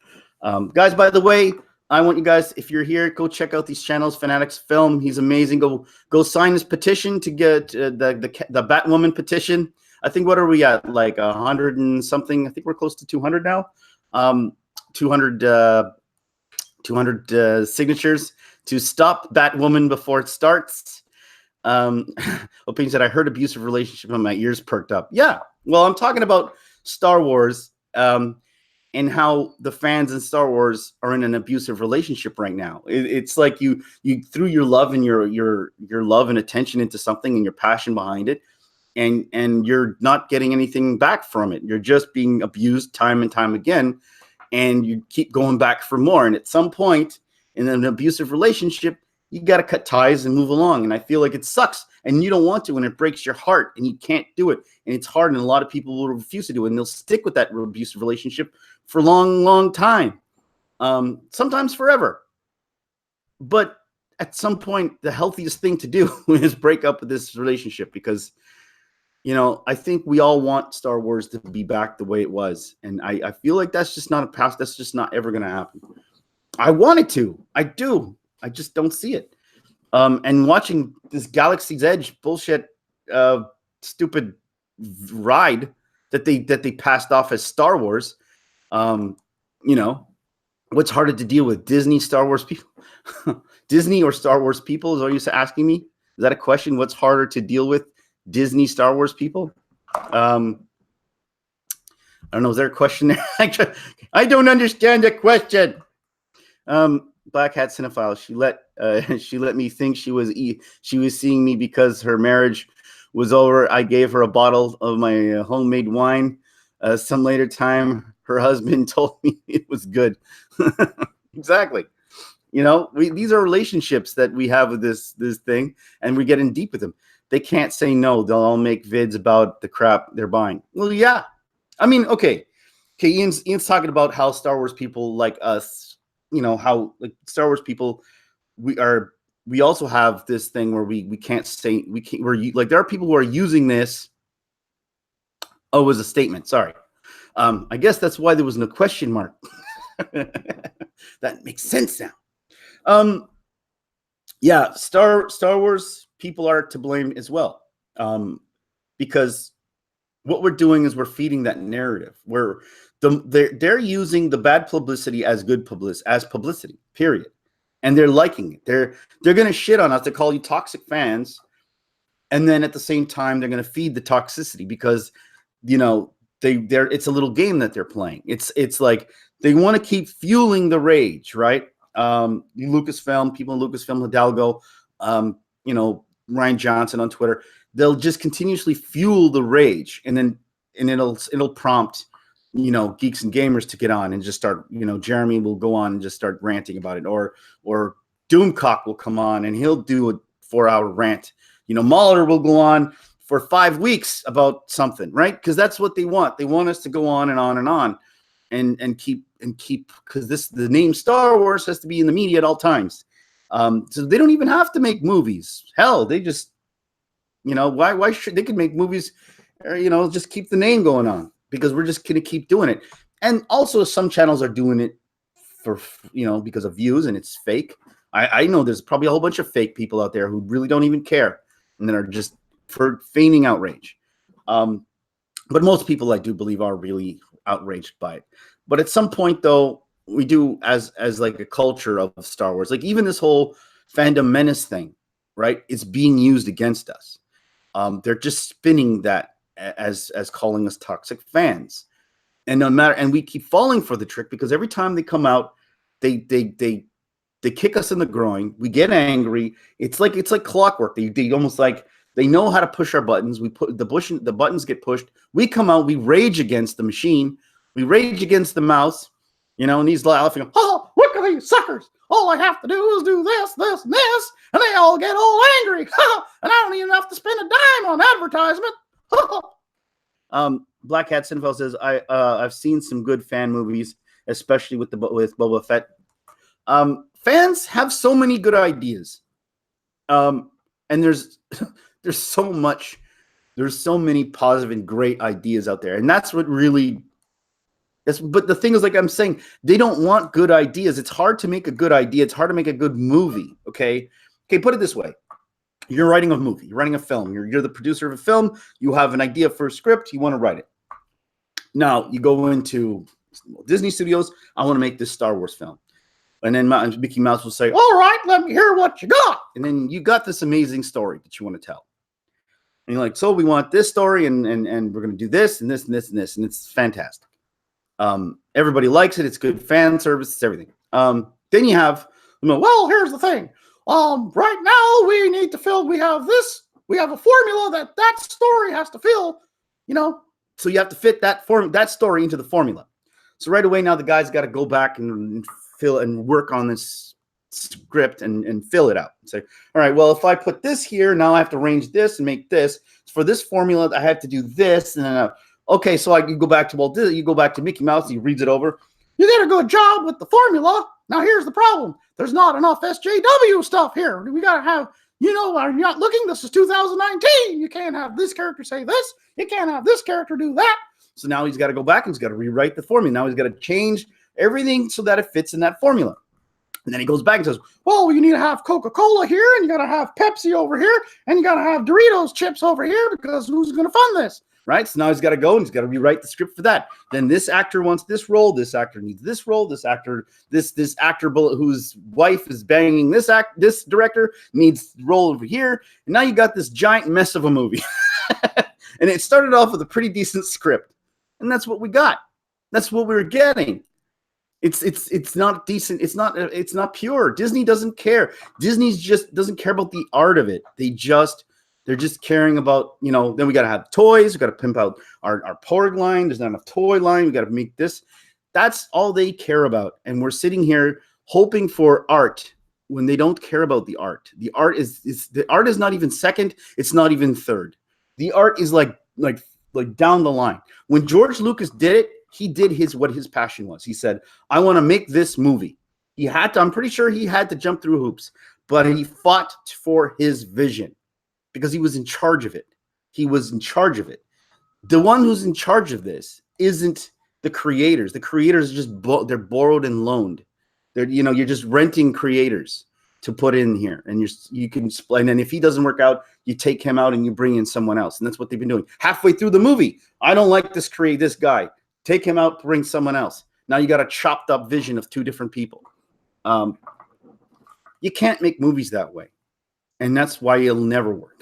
Guys, by the way, I want you guys, if you're here, go check out these channels. Fanatics Film, he's amazing. Go sign his petition to get the Batwoman petition. I think, what are we at? Like 100 and something. I think we're close to 200 now. 200 signatures to stop Batwoman before it starts. Opinion said, I heard abusive relationship and my ears perked up. Yeah, well, I'm talking about Star Wars. And how the fans in Star Wars are in an abusive relationship right now. It's like you threw your love and your love and attention into something and your passion behind it, and you're not getting anything back from it. You're just being abused time and time again, and you keep going back for more. And at some point in an abusive relationship, you got to cut ties and move along. And I feel like it sucks, and you don't want to, and it breaks your heart, and you can't do it, and it's hard. And a lot of people will refuse to do it, and they'll stick with that abusive relationship for a long, long time, sometimes forever. But at some point, the healthiest thing to do is break up with this relationship, because, you know, I think we all want Star Wars to be back the way it was. And I feel like that's just not a past. That's just not ever going to happen. I want it to. I do. I just don't see it. And watching this Galaxy's Edge bullshit, stupid ride that they passed off as Star Wars. You know, what's harder to deal with, Disney, Star Wars people? Disney or Star Wars people is all you're asking me? Is that a question? What's harder to deal with, Disney, Star Wars people? I don't know. Is there a question there? I don't understand the question. Black Hat Cinephile. She let me think she was seeing me because her marriage was over. I gave her a bottle of my homemade wine. Some later time, her husband told me it was good. Exactly. You know, these are relationships that we have with this thing, and we're getting deep with them. They can't say no. They'll all make vids about the crap they're buying. Well, yeah. I mean, okay. Ian's talking about how Star Wars people like us, you know, how like Star Wars people, we also have this thing where we can't say, we're like, there are people who are using this. Oh, as a statement. Sorry. I guess that's why there was no question mark. That makes sense now. Yeah, Star Wars people are to blame as well, because what we're doing is we're feeding that narrative where they're using the bad publicity as good publicity, period, and they're liking it. They're going to shit on us. They call you toxic fans, and then at the same time they're going to feed the toxicity because, you know, it's a little game that they're playing. It's like they want to keep fueling the rage, right? Lucasfilm, people in Lucasfilm, Hidalgo, you know, Ryan Johnson on Twitter, they'll just continuously fuel the rage, and it'll prompt, you know, geeks and gamers to get on and just start, you know, Jeremy will go on and just start ranting about it, or Doomcock will come on and he'll do a 4-hour rant. You know, Mahler will go on for 5 weeks about something, right? Because that's what they want. They want us to go on and on and on, and keep because the name Star Wars has to be in the media at all times. So they don't even have to make movies. Hell, they just, you know, why should they could make movies, or, you know, just keep the name going on, because we're just gonna keep doing it. And also some channels are doing it for, you know, because of views, and it's fake. I know there's probably a whole bunch of fake people out there who really don't even care and then are just for feigning outrage. But most people, I do believe, are really outraged by it. But at some point, though, we do as like a culture of Star Wars, like even this whole fandom menace thing, right? It's being used against us. They're just spinning that as calling us toxic fans, and no matter, and we keep falling for the trick, because every time they come out, they kick us in the groin. We get angry. It's like clockwork. They almost like they know how to push our buttons. We put the buttons get pushed. We come out. We rage against the machine. We rage against the mouse. You know, and he's laughing. Oh, look at these suckers! All I have to do is do this, this, and this, and they all get all angry. And I don't even have to spend a dime on advertisement. Black Hat Sinfel says, I've seen some good fan movies, especially with Boba Fett. Fans have so many good ideas, and there's so much, there's so many positive and great ideas out there, and that's what really But the thing is, like I'm saying, they don't want good ideas. It's hard to make a good idea. It's hard to make a good movie. Okay, put it this way. You're writing a movie. You're writing a film. You're the producer of a film. You have an idea for a script. You want to write it. Now, you go into Disney Studios. I want to make this Star Wars film. And then Mickey Mouse will say, all right, let me hear what you got. And then you got this amazing story that you want to tell. And you're like, so we want this story, and we're going to do this and this and this and this. And it's fantastic. Everybody likes it. It's good fan service. It's everything. Then you have, well, here's the thing. Right now we need to fill, we have a formula that story has to fill, so you have to fit that story into the formula. So right away now the guy's got to go back and fill and work on this script and fill it out and say, all right, well, if I put this here, now I have to arrange this and make this for this formula. I have to do this. And then, okay. So you go back to Walt Disney, you go back to Mickey Mouse, he reads it over. You did a good job with the formula. Now here's the problem. There's not enough SJW stuff here. We got to have, are you not looking? This is 2019. You can't have this character say this. You can't have this character do that. So now he's got to go back and he's got to rewrite the formula. Now he's got to change everything so that it fits in that formula. And then he goes back and says, well, you need to have Coca-Cola here, and you got to have Pepsi over here, and you got to have Doritos chips over here, because who's going to fund this? Right? So now he's got to go and he's got to rewrite the script for that. Then this actor wants this role. This actor needs this role. This actor whose wife is banging this director needs the role over here. And now you got this giant mess of a movie. And it started off with a pretty decent script. And that's what we got. That's what we were getting. It's not decent. It's not pure. Disney doesn't care. Disney's just doesn't care about the art of it. They're just caring about, then we got to have toys. We got to pimp out our porg line. There's not enough toy line. We got to make this. That's all they care about. And we're sitting here hoping for art when they don't care about the art. The art is not even second. It's not even third. The art is like down the line. When George Lucas did it, he did what his passion was. He said, I want to make this movie. I'm pretty sure he had to jump through hoops, but he fought for his vision. Because he was in charge of it. He was in charge of it. The one who's in charge of this isn't the creators. The creators are just they're borrowed and loaned. You're just renting creators to put in here, and you can explain. And if he doesn't work out, you take him out and you bring in someone else. And that's what they've been doing halfway through the movie. I don't like this guy. Take him out, bring someone else. Now you got a chopped up vision of two different people. You can't make movies that way, and that's why it'll never work.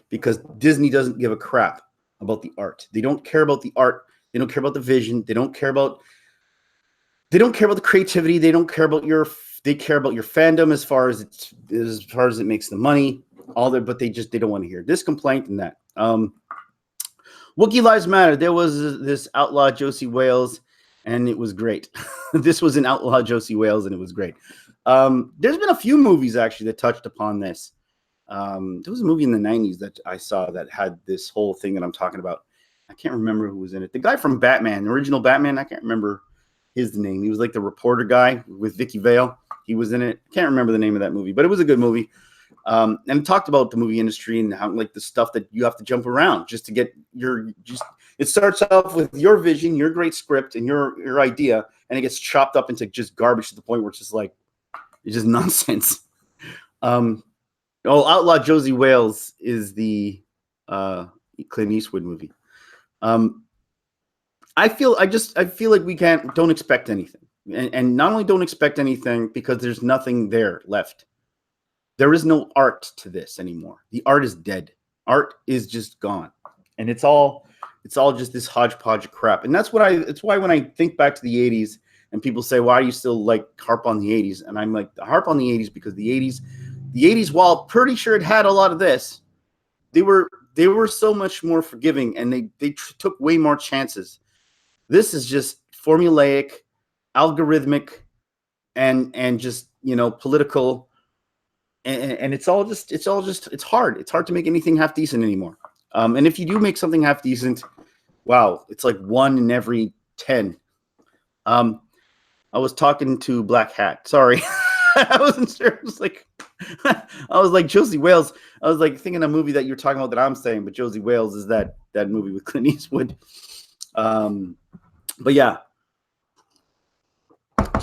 Because Disney doesn't give a crap about the art. They don't care about the art. They don't care about the vision. They don't care about the creativity. They care about your fandom as far as it makes the money. But they don't want to hear this complaint and that. Wookiee Lives Matter. There was this outlaw Josie Wales, and it was great. This was an outlaw Josie Wales, and it was great. There's been a few movies actually that touched upon this. There was a movie in the 90s that I saw that had this whole thing that I'm talking about. I can't remember who was in it. The guy from Batman, the original Batman, I can't remember his name. He was like the reporter guy with Vicky Vale. He was in it. I can't remember the name of that movie, but it was a good movie. And it talked about the movie industry and how the stuff that you have to jump around just to get it starts off with your vision, your great script, and your idea, and it gets chopped up into just garbage to the point where it's just nonsense. Outlaw Josie Wales is the Clint Eastwood movie. I feel like we don't expect anything, and not only don't expect anything because there's nothing there left. There is no art to this anymore. The art is dead. Art is just gone, and it's all just this hodgepodge of crap. And it's why when I think back to the 80s and people say, why do you still harp on the 80s? And I'm like, harp on the 80s because the 80s, while pretty sure it had a lot of this, they were so much more forgiving, and they took way more chances. This is just formulaic, algorithmic, and just political, and it's hard. It's hard to make anything half decent anymore. And if you do make something half decent, wow, it's like 1 in every 10. I was talking to Black Hat. Sorry. I wasn't sure. I was like Josie Wales. I was thinking a movie that you're talking about that I'm saying, but Josie Wales is that movie with Clint Eastwood. But yeah,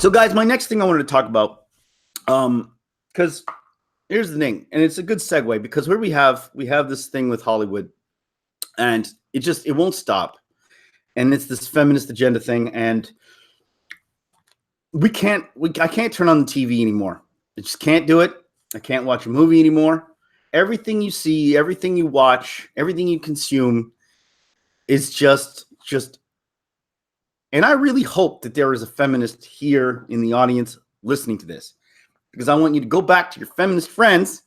So, guys, my next thing I wanted to talk about, because here's the thing, and it's a good segue because where we have this thing with Hollywood, and it won't stop, and it's this feminist agenda thing, and I can't turn on the TV anymore. I just can't do it. I can't watch a movie anymore. Everything you see, everything you watch, everything you consume is just. And I really hope that there is a feminist here in the audience listening to this, because I want you to go back to your feminist friends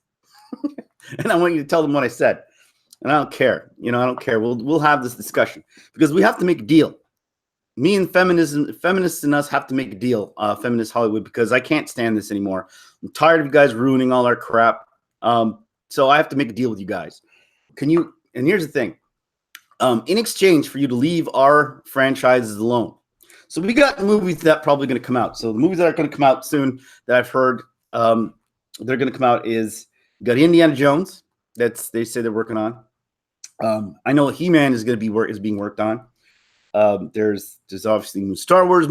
and I want you to tell them what I said. And I don't care. I don't care. We'll have this discussion because we have to make a deal. Me and feminists and us have to make a deal, feminist Hollywood, because I can't stand this anymore. I'm tired of you guys ruining all our crap. So I have to make a deal with you guys. And here's the thing. In exchange for you to leave our franchises alone. So we got movies that are probably going to come out. So the movies that are going to come out soon that I've heard they're going to come out is you got Indiana Jones. They say they're working on. I know He-Man is going to be being worked on. There's obviously new Star Wars,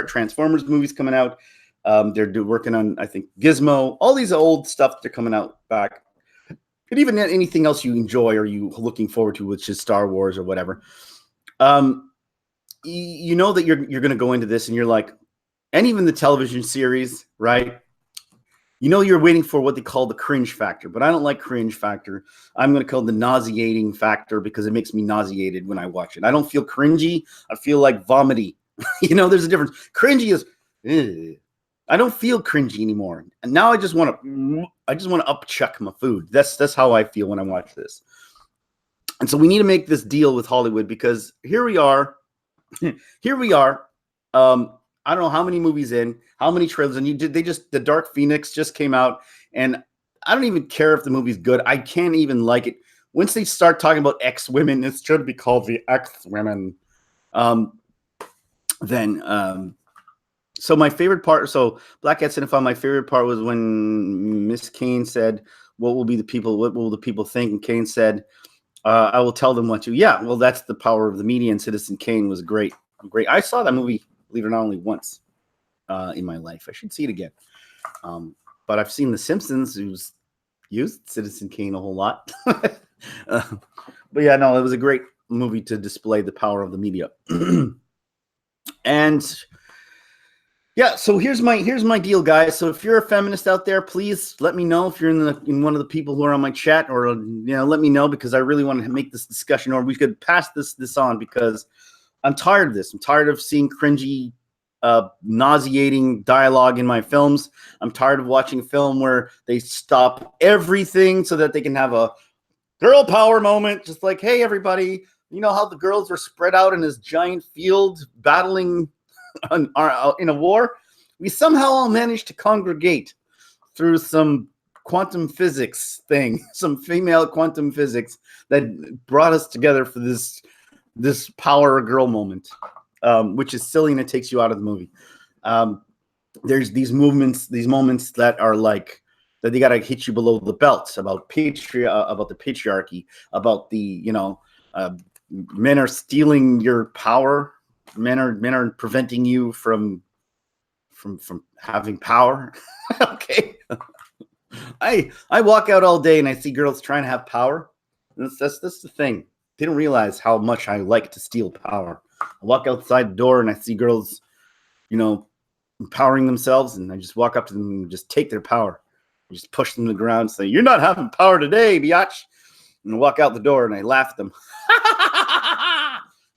Transformers movies coming out. They're working on, I think, Gizmo. All these old stuff they're coming out back. And even anything else you enjoy or you looking forward to, which is Star Wars or whatever. You know that you're going to go into this and you're like, and even the television series, right? You're waiting for what they call the cringe factor, but I don't like cringe factor. I'm going to call it the nauseating factor because it makes me nauseated when I watch it. I don't feel cringy. I feel like vomity. There's a difference. Cringy is, ugh. I don't feel cringy anymore. And now I just want to upchuck my food. That's how I feel when I watch this. And so we need to make this deal with Hollywood because here we are. I don't know how many movies in, how many trailers, and the Dark Phoenix just came out, and I don't even care if the movie's good. I can't even like it. Once they start talking about X women, it should be called the X women. So my favorite part, Black Cat Cinephile, my favorite part was when Miss Kane said, what will the people think? And Kane said, I will tell them what to. Yeah, well, that's the power of the media, and Citizen Kane was great. I saw that movie, believe it or not, only once in my life. I should see it again. But I've seen The Simpsons, who's used Citizen Kane a whole lot. But yeah, no, it was a great movie to display the power of the media. And yeah, so here's my deal, guys. So if you're a feminist out there, please let me know if you're in one of the people who are on my chat, or let me know, because I really want to make this discussion, or we could pass this on, because I'm tired of this. I'm tired of seeing cringy, nauseating dialogue in my films. I'm tired of watching a film where they stop everything so that they can have a girl power moment, just like, hey, everybody, you know how the girls were spread out in this giant field battling in a war? We somehow all managed to congregate through some quantum physics thing, some female quantum physics that brought us together for this power girl moment, which is silly and it takes you out of the movie. There's these moments that are like that they gotta hit you below the belt about the patriarchy, about the men are stealing your power. Men are preventing you from having power. Okay. I walk out all day and I see girls trying to have power. That's the thing. They don't realize how much I like to steal power. I walk outside the door and I see girls, empowering themselves, and I just walk up to them and just take their power. I just push them to the ground and say, "You're not having power today, biatch." And I walk out the door and I laugh at them.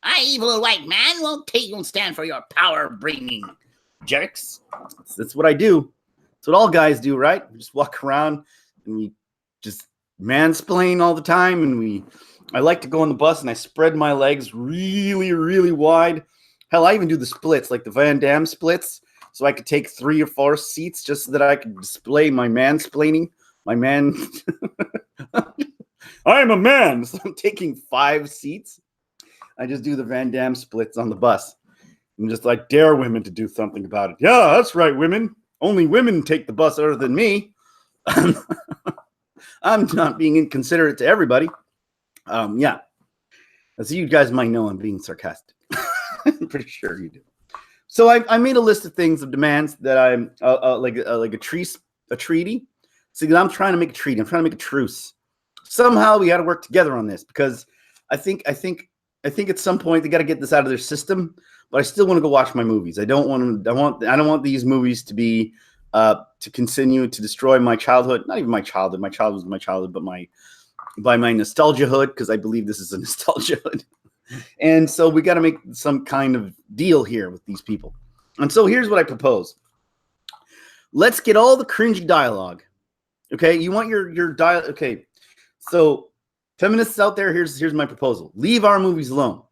I, evil white man, won't stand for your power-bringing jerks. That's what I do. That's what all guys do, right? We just walk around and we just mansplain all the time. And I like to go on the bus and I spread my legs really, really wide. Hell, I even do the splits, like the Van Damme splits, so I could take 3 or 4 seats just so that I could display my mansplaining. My man. I am a man, so I'm taking 5 seats. I just do the Van Damme splits on the bus and just like dare women to do something about it. Yeah, that's right, women. Only women take the bus other than me. I'm not being inconsiderate to everybody. Yeah. As you guys might know, I'm being sarcastic. I'm pretty sure you do. So I made a list of things of demands that I'm like a treaty. See, I'm trying to make a treaty. I'm trying to make a truce. Somehow we got to work together on this because I think at some point they got to get this out of their system. But I still want to go watch my movies. I don't want these movies to be to continue to destroy my childhood. Not even my childhood. My childhood was my childhood, but by my nostalgia hood, because I believe this is a nostalgia hood. And so we got to make some kind of deal here with these people. And so here's what I propose. Let's get all the cringy dialogue. Okay, you want your dialogue. Okay, so feminists out there, here's my proposal. Leave our movies alone.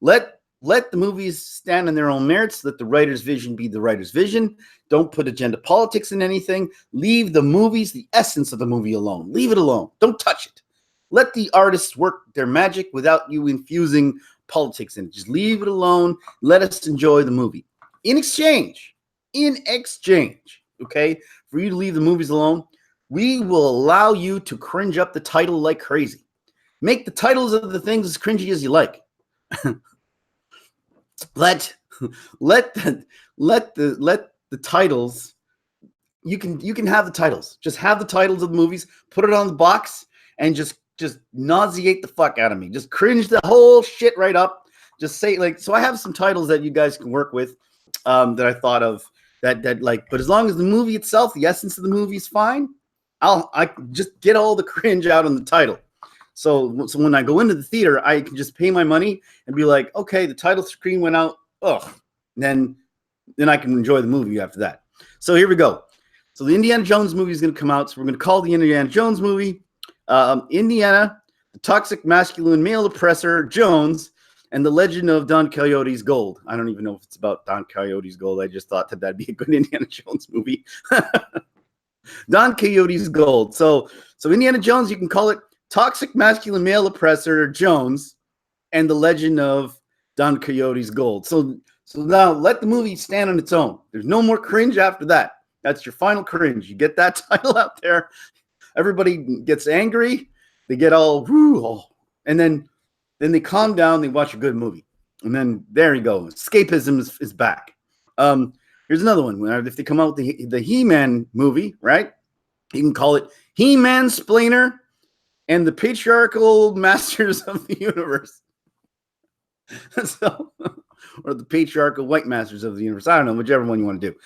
Let the movies stand on their own merits. Let the writer's vision be the writer's vision. Don't put agenda politics in anything. Leave the movies, the essence of the movie alone. Leave it alone. Don't touch it. Let the artists work their magic without you infusing politics in it. Just leave it alone. Let us enjoy the movie. In exchange, okay, for you to leave the movies alone, we will allow you to cringe up the title like crazy. Make the titles of the things as cringy as you like. let the titles. You can have the titles. Just have the titles of the movies. Put it on the box and just nauseate the fuck out of me. Just cringe the whole shit right up. Just say like. So I have some titles that you guys can work with that I thought of that like. But as long as the movie itself, the essence of the movie is fine, I just get all the cringe out on the title. So when I go into the theater, I can just pay my money and be like, okay, the title screen went out. Ugh. Then I can enjoy the movie after that. So here we go. So the Indiana Jones movie is going to come out. So we're going to call the Indiana Jones movie Indiana, the toxic masculine male oppressor Jones, and the legend of Don Quixote's Gold. I don't even know if it's about Don Quixote's Gold. I just thought that'd be a good Indiana Jones movie. Don Quixote's Gold. So Indiana Jones, you can call it toxic masculine male oppressor Jones, and the legend of Don Quixote's Gold. So now let the movie stand on its own. There's no more cringe after that. That's your final cringe. You get that title out there. Everybody gets angry. They get all, woo, and then they calm down. They watch a good movie. And then there you go. Escapism is back. Here's another one. If they come out with the He-Man movie, right? You can call it He-Man Splainer and the Patriarchal Masters of the Universe. So, or the Patriarchal White Masters of the Universe. I don't know, whichever one you want to do.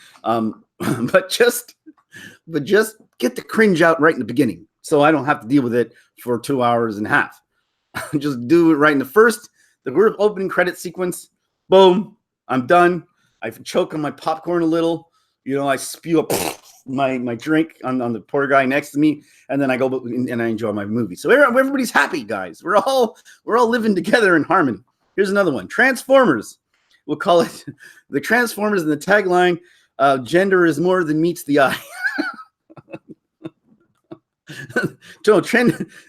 But just get the cringe out right in the beginning, so I don't have to deal with it for 2 hours and a half. Just do it right in the opening credit sequence. Boom, I'm done. I choke on my popcorn a little. I spew up my drink on the poor guy next to me, and then I go and I enjoy my movie. So everybody's happy, guys. We're all living together in harmony. Here's another one. Transformers. We'll call it the Transformers, and the tagline: "Gender is more than meets the eye."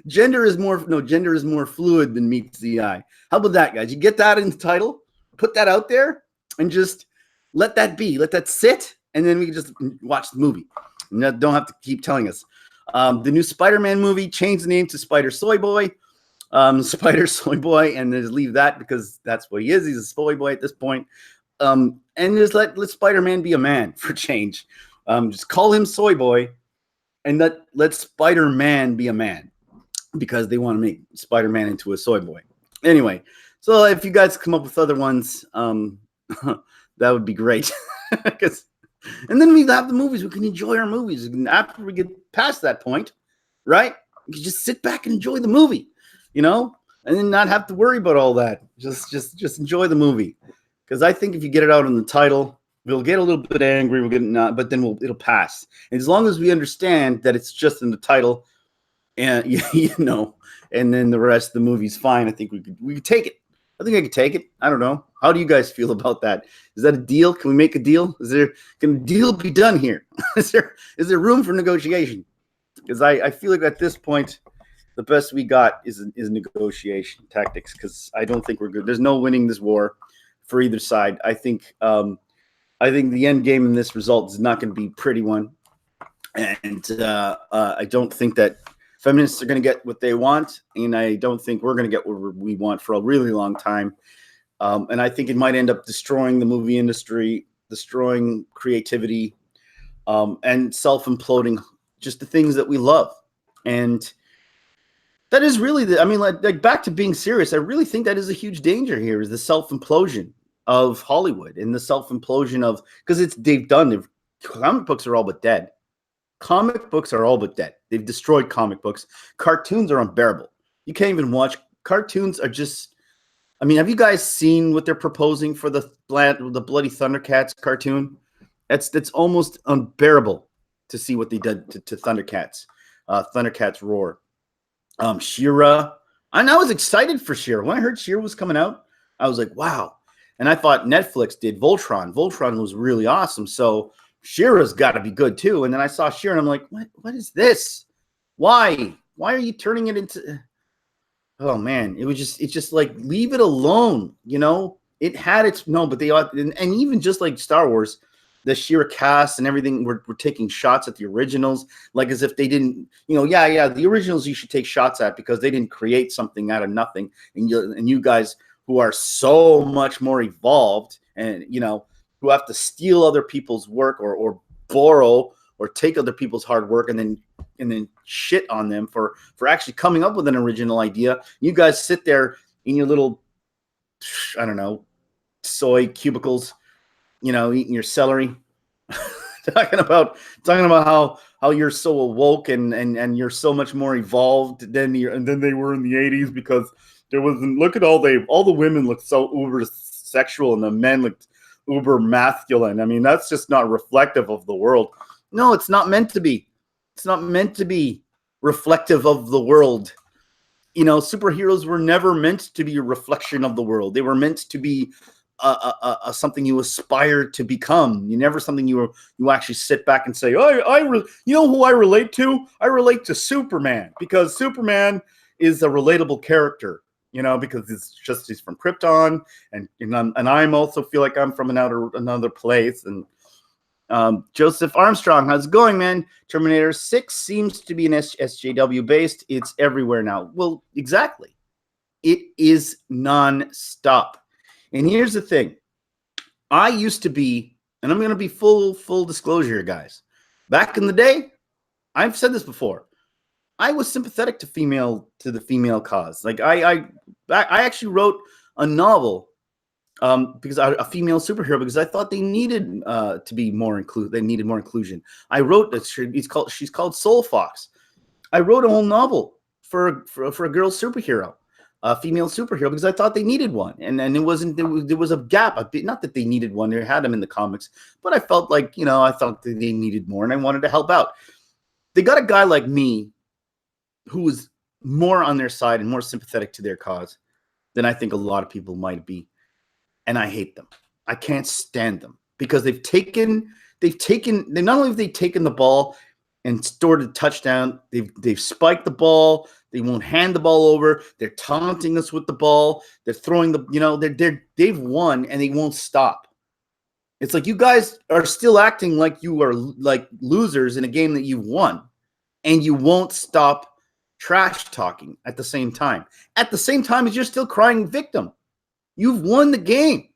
Gender is more fluid than meets the eye. How about that, guys? You get that in the title, put that out there, and just let that be. Let that sit, and then we can just watch the movie. Don't have to keep telling us. The new Spider-Man movie, change the name to Spider Soy Boy. Spider Soy Boy, and just leave that because that's what he is. He's a soy boy at this point. And just let Spider-Man be a man for change. Just call him Soy Boy, and let Spider-Man be a man because they want to make Spider-Man into a soy boy. Anyway, so if you guys come up with other ones, that would be great. And then we have the movies. We can enjoy our movies. And after we get past that point, right? We can just sit back and enjoy the movie, and then not have to worry about all that. Just enjoy the movie. Because I think if you get it out in the title, we'll get a little bit angry. We'll get not, but then it'll pass. And as long as we understand that it's just in the title, and and then the rest of the movie's fine. I think we could take it. I think I could take it. I don't know. How do you guys feel about that? Is that a deal? Can we make a deal? Can a deal be done here? Is there room for negotiation? Because I feel like at this point, the best we got is negotiation tactics. Because I don't think we're good. There's no winning this war for either side. I think the end game in this result is not going to be a pretty one, and I don't think that feminists are going to get what they want, and I don't think we're going to get what we want for a really long time. And I think it might end up destroying the movie industry, destroying creativity, and self-imploding just the things that we love. And that is really I mean, like back to being serious, I really think that is a huge danger here, is the self-implosion of Hollywood and the self-implosion of, because comic books are all but dead. Comic books are all but dead. They've destroyed comic books. Cartoons are unbearable. You can't even watch. Cartoons are just, I mean, have you guys seen what they're proposing for the Bloody Thundercats cartoon? That's almost unbearable to see what they did to Thundercats. Thundercats Roar. She-Ra. And I was excited for She-Ra. When I heard She-Ra was coming out, I was like, wow. And I thought Netflix did Voltron. Voltron was really awesome. So She-Ra's got to be good too. And then I saw She-Ra and I'm like, what is this? Why are you turning it into... Oh man, it's just like, leave it alone. You know, it had its, no, but they ought, and even just like Star Wars, the She-Ra cast and everything, we're taking shots at the originals, like as if they didn't, yeah, the originals you should take shots at because they didn't create something out of nothing. And you guys who are so much more evolved and, who have to steal other people's work or borrow or take other people's hard work and then shit on them for actually coming up with an original idea. You guys sit there in your little, I don't know, soy cubicles, eating your celery, talking about how you're so awoke and you're so much more evolved than they were in the 80s, because there wasn't, look at all the women looked so uber sexual and the men looked uber masculine. I mean, that's just not reflective of the world. No, it's not meant to be. It's not meant to be reflective of the world. Superheroes were never meant to be a reflection of the world. They were meant to be something you aspire to become. Never something you actually sit back and say, you know who I relate to? I relate to Superman, because Superman is a relatable character, because he's from Krypton, and I'm also feel like I'm from another place. And Joseph Armstrong, how's it going, man? Terminator 6 seems to be an SJW based. It's everywhere now. Well, exactly. It is non-stop. And here's the thing. I used to be, and I'm going to be full disclosure here, guys. Back in the day, I've said this before, I was sympathetic to the female cause. Like I actually wrote a novel because a female superhero, because I thought they needed to be more inclusive. They needed more inclusion. I wrote she's called Soul Fox. I wrote a whole novel for a girl superhero, a female superhero, because I thought they needed one, and it wasn't, there was a gap. Not that they needed one; they had them in the comics, but I felt like I thought that they needed more, and I wanted to help out. They got a guy like me who was more on their side and more sympathetic to their cause than I think a lot of people might be. And I hate them. I can't stand them, because they've not only have they taken the ball and stored a touchdown, they've spiked the ball. They won't hand the ball over. They're taunting us with the ball. They're throwing they've won and they won't stop. It's like, you guys are still acting like you are like losers in a game that you've won, and you won't stop trash talking at the same time. At the same time as you're still crying victim. You've won the game.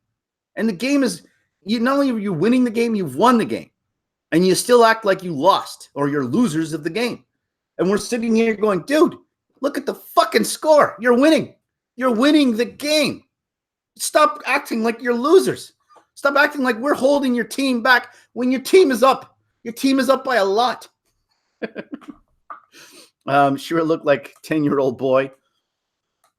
And the game is, not only are you winning the game, you've won the game. And you still act like you lost, or you're losers of the game. And we're sitting here going, dude, look at the fucking score. You're winning. You're winning the game. Stop acting like you're losers. Stop acting like we're holding your team back when your team is up. Your team is up by a lot. Sure, it looked like a 10-year-old boy.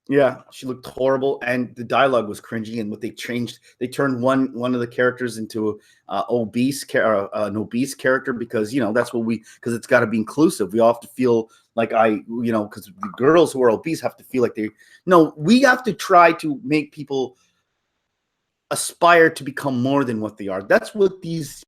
Yeah, she looked horrible, and the dialogue was cringy. And what they changed, they turned one of the characters into an obese character, because that's what because it's got to be inclusive. We all have to feel like because the girls who are obese have to feel like we have to try to make people aspire to become more than what they are. That's what these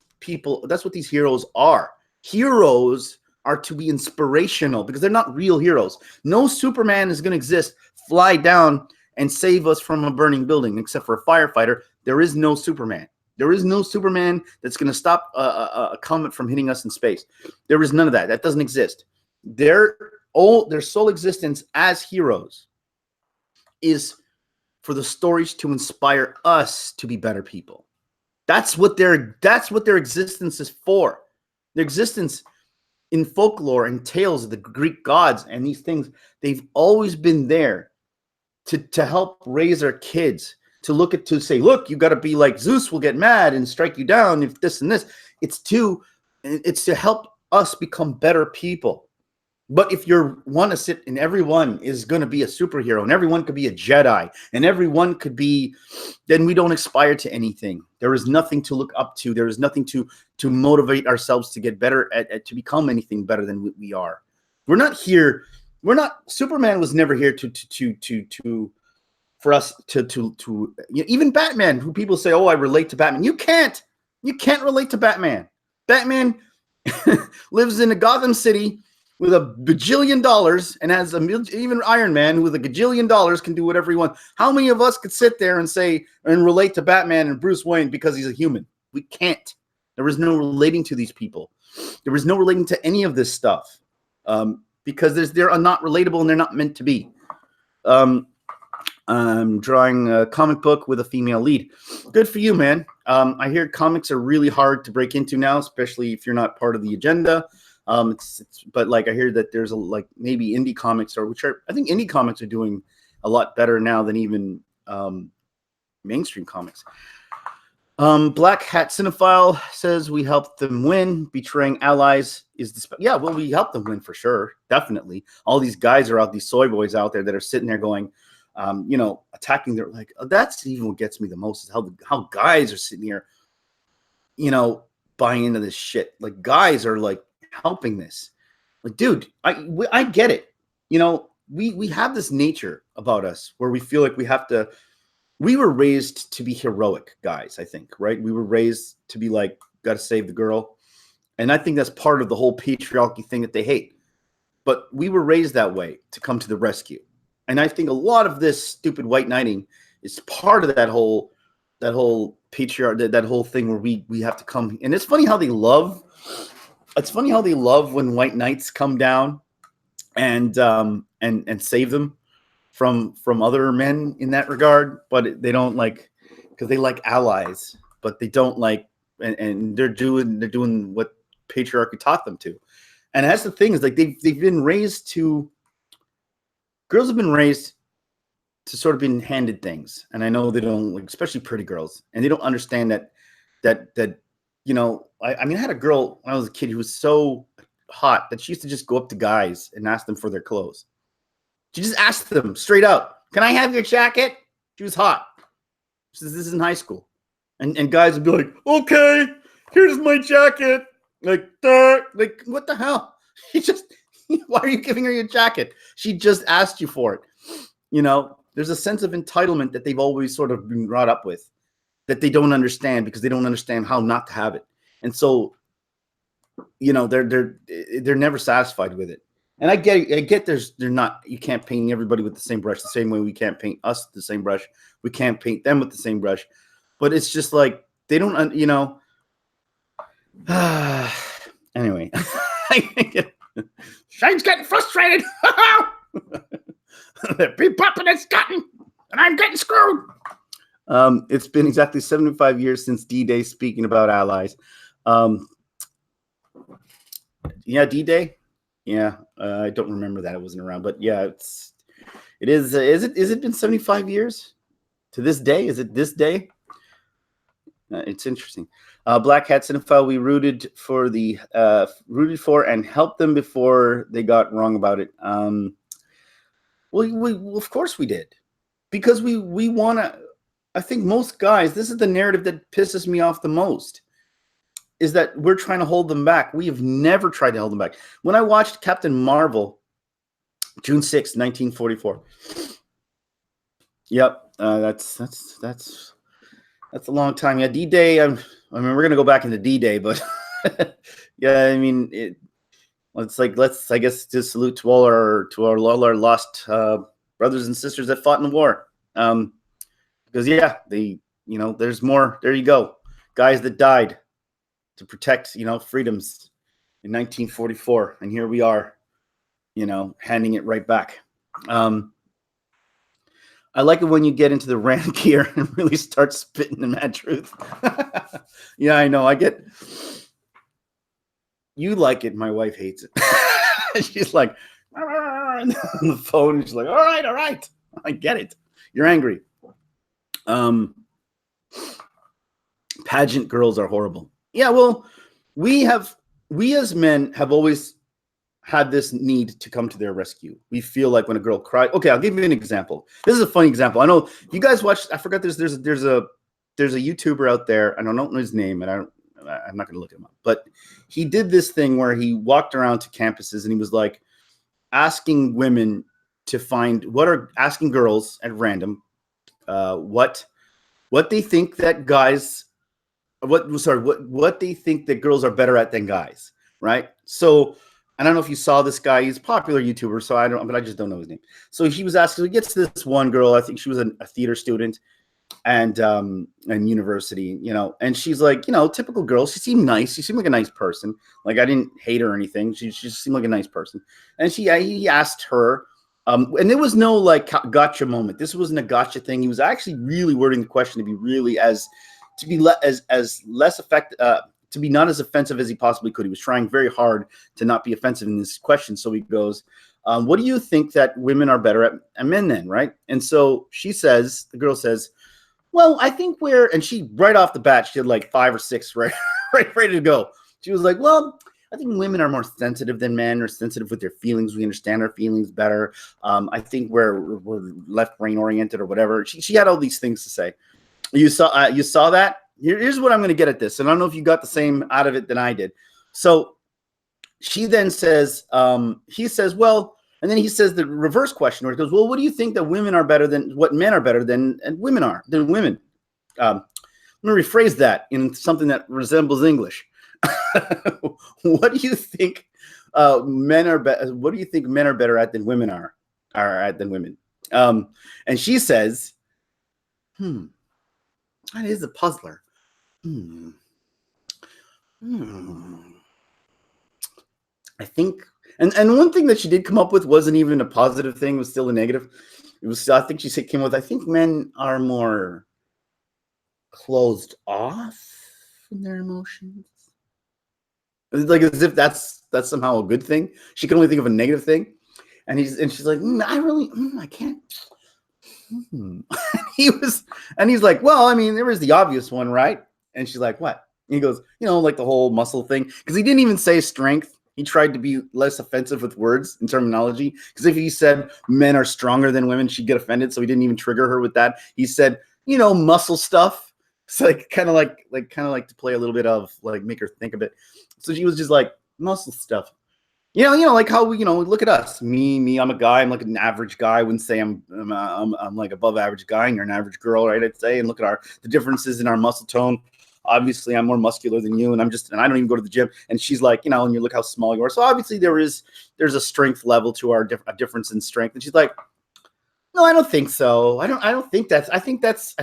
heroes are. Heroes are to be inspirational, because they're not real heroes. No Superman is going to exist, fly down and save us from a burning building, except for a firefighter. There is no Superman. There is no Superman that's going to stop a comet from hitting us in space. There is none of that. That doesn't exist. Their sole existence as heroes is for the stories to inspire us to be better people. That's what their existence is for. Their existence in folklore and tales of the Greek gods and these things, they've always been there to help raise our kids, to say, look, you got to be like Zeus will get mad and strike you down if this and this. It's to help us become better people. But if you want to sit and everyone is going to be a superhero and everyone could be a Jedi and everyone could be, then we don't aspire to anything. There is nothing to look up to. There is nothing to motivate ourselves to get better to become anything better than we are. We're not here. Superman was never here for us to even Batman, who people say, oh, I relate to Batman. You can't relate to Batman. Batman lives in a Gotham City with $1 bajillion and has even Iron Man with $1 gajillion can do whatever he wants. How many of us could sit there and say and relate to Batman and Bruce Wayne because he's a human? We can't. There is no relating to these people. There is no relating to any of this stuff because they're not relatable and they're not meant to be. I'm drawing a comic book with a female lead. Good for you, man. I hear comics are really hard to break into now, especially if you're not part of the agenda. But like I hear that there's maybe indie comics I think indie comics are doing a lot better now than even mainstream comics. Black Hat Cinephile says we helped them win. Betraying allies well, we helped them win for sure, definitely. All these guys are out, these soy boys out there that are sitting there going, attacking their that's even what gets me the most is how guys are sitting here, buying into this shit. Like guys are like helping this. Like, dude, I get it. We have this nature about us where we feel like we were raised to be heroic guys, I think, right? We were raised to be like, got to save the girl. And I think that's part of the whole patriarchy thing that they hate. But we were raised that way to come to the rescue. And I think a lot of this stupid white knighting is part of that whole patriarch, that whole thing where we have to come. And it's funny how they love when white knights come down and save them from other men in that regard, but they don't because they like allies, but they don't and they're doing what patriarchy taught them to. And that's the thing is they've been raised to. Girls have been raised to sort of been handed things, and I know they don't, especially pretty girls, and they don't understand that I had a girl when I was a kid who was so hot that she used to just go up to guys and ask them for their clothes. She just asked them straight up, "Can I have your jacket?" She was hot. She says, "This is in high school," and guys would be like, "Okay, here's my jacket." Like what the hell? Why are you giving her your jacket? She just asked you for it. There's a sense of entitlement that they've always sort of been brought up with that they don't understand because they don't understand how not to have it. And so, they're never satisfied with it. And I get they're not, you can't paint everybody with the same brush the same way we can't paint us with the same brush. We can't paint them with the same brush. But it's just like, they don't, anyway. Shane's getting frustrated. They're popping and scutting, and I'm getting screwed. It's been exactly 75 years since D-Day. Speaking about allies, D-Day. Yeah, I don't remember that. It wasn't around, but yeah, it is. Is it been 75 years to this day? Is it this day? It's interesting. Black Hat Cinephile, we rooted for and helped them before they got wrong about it. Well, of course we did, because we want to. I think most guys, this is the narrative that pisses me off the most, is that we're trying to hold them back. We have never tried to hold them back. When I watched Captain Marvel, June 6, 1944. Yep, that's a long time. Yeah, D-Day. I mean, we're gonna go back into D-Day, but yeah, I mean, let's I guess just salute to all our lost brothers and sisters that fought in the war. Because yeah, there's more. There you go, guys that died to protect freedoms in 1944, and here we are, handing it right back. I like it when you get into the rant gear and really start spitting the mad truth. Yeah, I know. I get. You like it. My wife hates it. She's like on the phone. She's like, all right. I get it. You're angry. Pageant girls are horrible. Yeah, well, we as men have always had this need to come to their rescue. We feel like when a girl cries. Okay, I'll give you an example. This is a funny example. I know you guys watched. I forgot. There's a YouTuber out there. I don't know his name, and I'm not going to look him up. But he did this thing where he walked around to campuses and he was like asking women to asking girls at random what they think that guys what they think that girls are better at than guys, right? So I don't know if you saw this guy. He's a popular YouTuber, but I just don't know his name. So he was asking, he gets this one girl, I think she was a theater student and university, and she's like, typical girl. She seemed nice. She seemed like a nice person. Like I didn't hate her or anything. She just seemed like a nice person. And he asked her, and there was no like gotcha moment. This wasn't a gotcha thing. He was actually really wording the question to be really as less effective, to be not as offensive as he possibly could. He was trying very hard to not be offensive in this question. So he goes, what do you think that women are better at men then, right? And so the girl says, well, I think and she right off the bat, she had like 5 or 6 right ready to go. She was like, well, I think women are more sensitive than men, or sensitive with their feelings. We understand our feelings better. I think we're left brain oriented or whatever. She had all these things to say. You saw that? Here's what I'm going to get at this. And I don't know if you got the same out of it than I did. So she then says, he says, well, and then he says the reverse question where he goes, well, what do you think that women are better than what men are better than women are than women? Let me rephrase that in something that resembles English. What do you think men are better? What do you think men are better at than women are at than women? And she says, that is a puzzler. I think, and one thing that she did come up with wasn't even a positive thing; it was still a negative. It was, I think she came with, I think men are more closed off in their emotions. It's like as if that's somehow a good thing. She can only think of a negative thing, and she's like, I can't. He's like, well, I mean, there was the obvious one, right? And she's like, what? And he goes, like the whole muscle thing, because he didn't even say strength. He tried to be less offensive with words and terminology, because if he said men are stronger than women, she'd get offended. So he didn't even trigger her with that. He said, muscle stuff. It's like kind of like to play a little bit of like make her think a bit. So she was just like muscle stuff. Like how we, look at us. Me, I'm a guy. I'm like an average guy. I wouldn't say I'm like above average guy, and you're an average girl, right? I'd say. And look at the differences in our muscle tone. Obviously, I'm more muscular than you, and I don't even go to the gym. And she's like, and you look how small you are. So obviously, there's a strength level to our a difference in strength. And she's like, no, I don't think so. I don't think that's. I think that's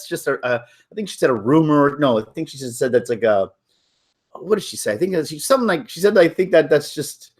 just I think she said a rumor. No, I think she just said that's like a. What did she say? I think something like she said. I think that's just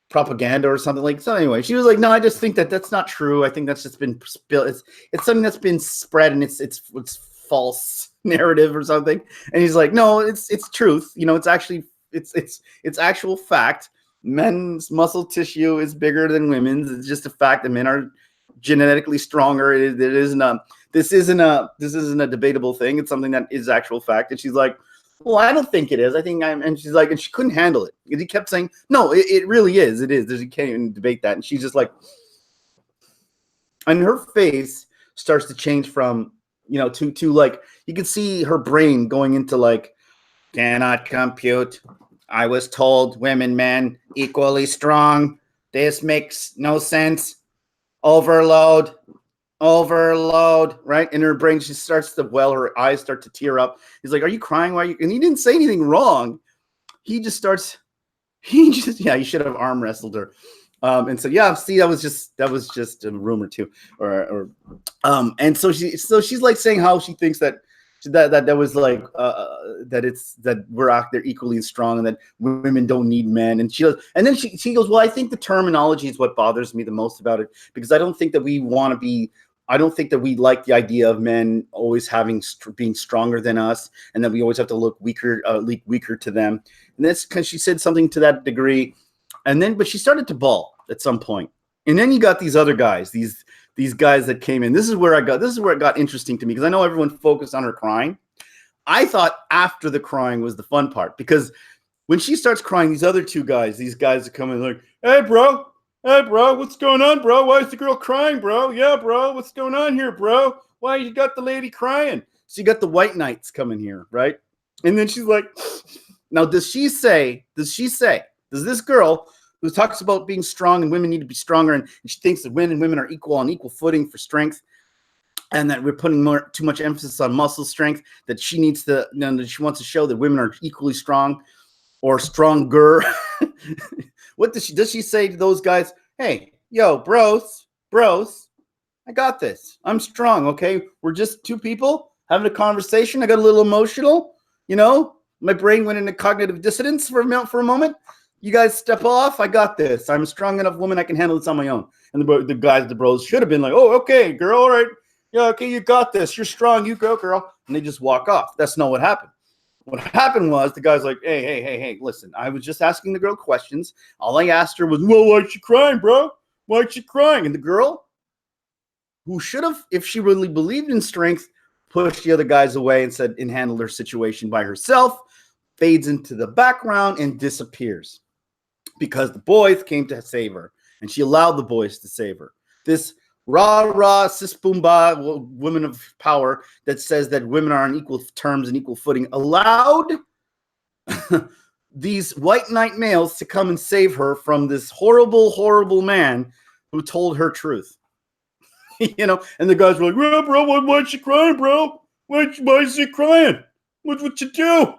propaganda or something like. So anyway, she was like, no, I just think that's not true. I think that's just been spilled. It's something that's been spread, and it's false narrative or something. And he's like, no, it's truth. It's actually it's actual fact. Men's muscle tissue is bigger than women's. It's just a fact that men are genetically stronger. This isn't a debatable thing. It's something that is actual fact. And she's like, well, I don't think it is. I think and she's like, and she couldn't handle it. And he kept saying, no, it really is. It is. You can't even debate that. And she's just like, and her face starts to change from, to like, you can see her brain going into like, cannot compute. I was told women, men, equally strong. This makes no sense. Overload, right? In her brain, she starts to her eyes start to tear up. He's like, are you crying? Why are you? And he didn't say anything wrong. He should have arm wrestled her. And so, yeah, see, that was just a rumor too. And so she's like saying how she thinks that was like, that we're out there equally strong and that women don't need men. And she goes, well, I think the terminology is what bothers me the most about it, because I don't think that we want to be I don't think that we like the idea of men always being stronger than us, and that we always have to look weaker to them. And that's because she said something to that degree, and then but she started to bawl at some point. And then you got these other guys, these guys that came in. This is where it got interesting to me, because I know everyone focused on her crying. I thought after the crying was the fun part, because when she starts crying, these other two guys, these guys are coming like, hey, bro, what's going on, bro? Why is the girl crying, bro? Yeah, bro, what's going on here, bro? Why you got the lady crying? So you got the white knights coming here, right? And then she's like, now does this girl who talks about being strong and women need to be stronger, and she thinks that men and women are equal on equal footing for strength, and that we're putting too much emphasis on muscle strength, that she needs to, that she wants to show that women are equally strong or stronger. What does she say to those guys? Hey, yo, bros, I got this. I'm strong, okay? We're just two people having a conversation. I got a little emotional, my brain went into cognitive dissonance for a moment. You guys step off. I got this. I'm a strong enough woman. I can handle this on my own. And the guys, the bros, should have been like, oh, okay, girl, all right. Yeah, okay, you got this. You're strong. You go, girl. And they just walk off. That's not what happened. What happened was the guy's like, hey, listen, I was just asking the girl questions. All I asked her was, well, why she crying, bro? Why she crying? And the girl, who should have, if she really believed in strength, pushed the other guys away and handled her situation by herself, fades into the background and disappears, because the boys came to save her, and she allowed the boys to save her. This rah, cis boomba women of power that says that women are on equal terms and equal footing allowed these white knight males to come and save her from this horrible man who told her truth. And the guys were like, well, bro, why's she crying, bro? Why is she crying? What you do?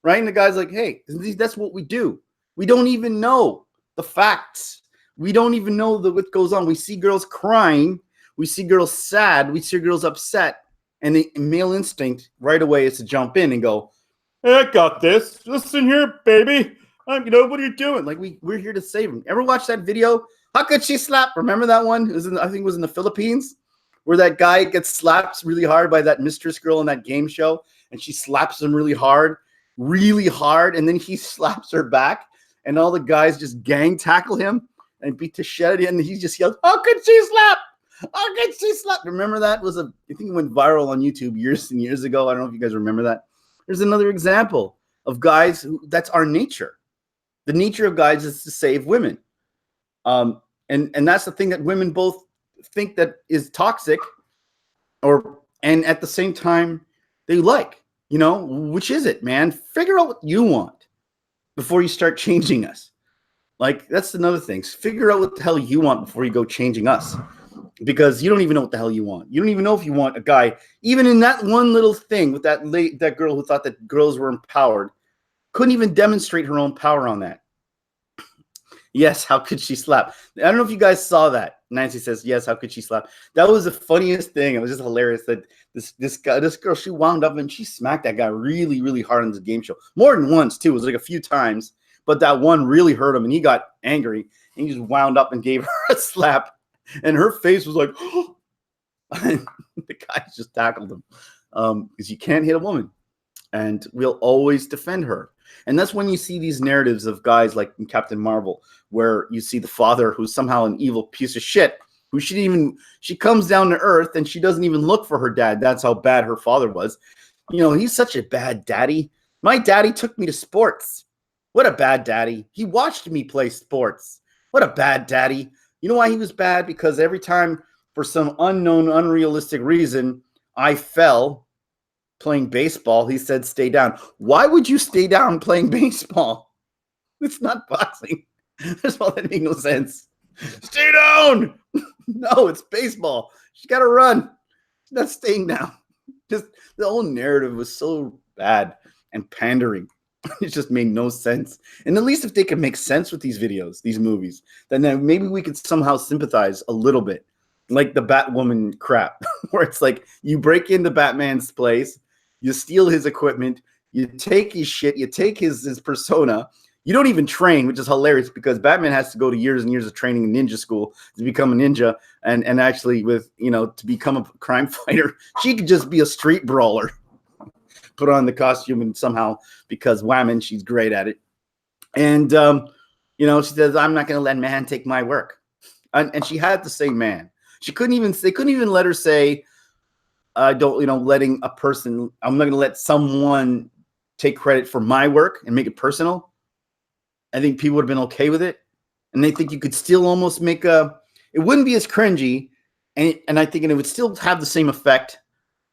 Right? And the guy's like, hey, that's what we do. We don't even know the facts. We don't even know what goes on. We see girls crying. We see girls sad. We see girls upset. And the male instinct right away is to jump in and go, hey, I got this. Listen here, baby. What are you doing? Like, we're here to save him. Ever watch that video? How could she slap? Remember that one? I think it was in the Philippines, where that guy gets slapped really hard by that mistress girl in that game show. And she slaps him really hard. And then he slaps her back. And all the guys just gang tackle him and beat the shit out of him, and he just yelled, how could she slap? How could she slap? Remember that? I think it went viral on YouTube years and years ago. I don't know if you guys remember that. There's another example of guys that's our nature. The nature of guys is to save women. And that's the thing that women both think that is toxic, and at the same time they like, which is it, man? Figure out what you want before you start changing us. Like, that's another thing. Figure out what the hell you want before you go changing us, because you don't even know what the hell you want. You don't even know if you want a guy, even in that one little thing with that girl who thought that girls were empowered, couldn't even demonstrate her own power on that. Yes, how could she slap? I don't know if you guys saw that. Nancy says, yes, how could she slap? That was the funniest thing. It was just hilarious that this girl, she wound up and she smacked that guy really, really hard on this game show. More than once, too. It was like a few times. But that one really hurt him, and he got angry, and he just wound up and gave her a slap. And her face was like, oh. And the guy just tackled him, because you can't hit a woman. And we'll always defend her. And that's when you see these narratives of guys like in Captain Marvel, where you see the father who's somehow an evil piece of shit, who she comes down to earth, and she doesn't even look for her dad. That's how bad her father was. He's such a bad daddy. My daddy took me to sports. What a bad daddy. He watched me play sports. What a bad daddy. You know why he was bad? Because every time, for some unknown, unrealistic reason, I fell playing baseball, he said, stay down. Why would you stay down playing baseball? It's not boxing. That's all that makes no sense. Stay down. No, it's baseball. She's got to run. She's not staying down. Just the whole narrative was so bad and pandering. It just made no sense. And at least if they could make sense with these videos, these movies, then maybe we could somehow sympathize a little bit. Like the Batwoman crap, where it's like you break into Batman's place, you steal his equipment, you take his shit, you take his persona, You don't even train, which is hilarious because Batman has to go to years and years of training in ninja school to become a ninja, and actually with to become a crime fighter. She could just be a street brawler, put on the costume, and somehow, because whammon, she's great at it. And she says, "I'm not going to let man take my work," and she had to say man. They couldn't even let her say, "I don't," letting a person. I'm not going to let someone take credit for my work and make it personal. I think people would have been okay with it, and they think you could still almost make it wouldn't be as cringy, and I think it would still have the same effect,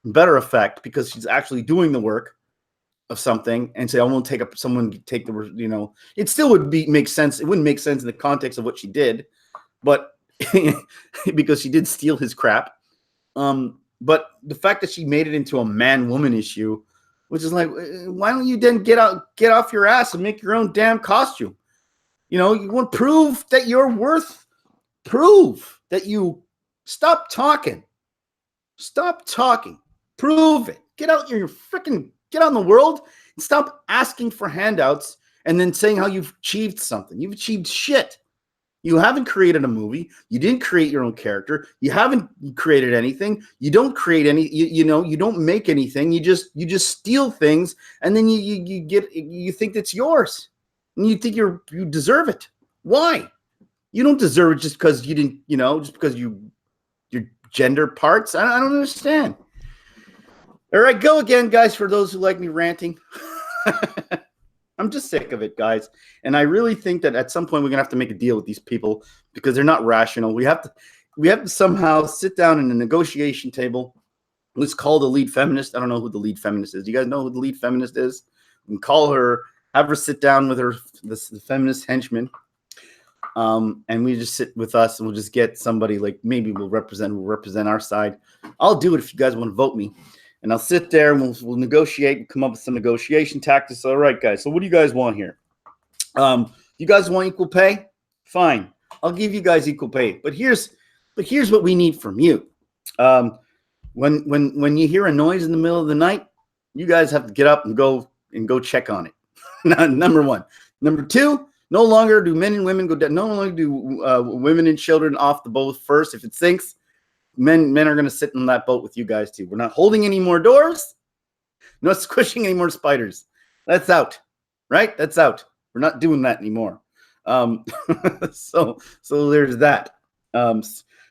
better effect, because she's actually doing the work of something, and say, "I won't take the," it still would make sense. It wouldn't make sense in the context of what she did, but because she did steal his crap. But the fact that she made it into a man-woman issue, which is like, why don't you then get off your ass and make your own damn costume? You want to prove that you're worth. Prove that you stop talking. Stop talking. Prove it. Get out in the world and stop asking for handouts and then saying how you've achieved something. You've achieved shit. You haven't created a movie. You didn't create your own character. You haven't created anything. You don't create any. You don't make anything. You just steal things, and then you think that's yours, and you think you deserve it. Why? You don't deserve it just because you didn't. Just because your gender parts. I don't understand. All right, go again, guys. For those who like me ranting. I'm just sick of it, guys. And I really think that at some point we're going to have to make a deal with these people because they're not rational. We have to somehow sit down in a negotiation table. Let's call the lead feminist. I don't know who the lead feminist is. Do you guys know who the lead feminist is? We can call her, have her sit down with the feminist henchman. And we just sit with us and we'll just get somebody like maybe we'll represent our side. I'll do it if you guys want to vote me. And I'll sit there and we'll negotiate and come up with some negotiation tactics. All right, guys. So what do you guys want here? You guys want equal pay? Fine. I'll give you guys equal pay. But here's what we need from you. When you hear a noise in the middle of the night, you guys have to get up and go check on it. Number one. Number two, no longer do men and women go down. No longer do women and children off the boat first. If it sinks, men are going to sit in that boat with you guys too. We're not holding any more doors. No squishing any more spiders. That's out, right? That's out. We're not doing that anymore. So there's that.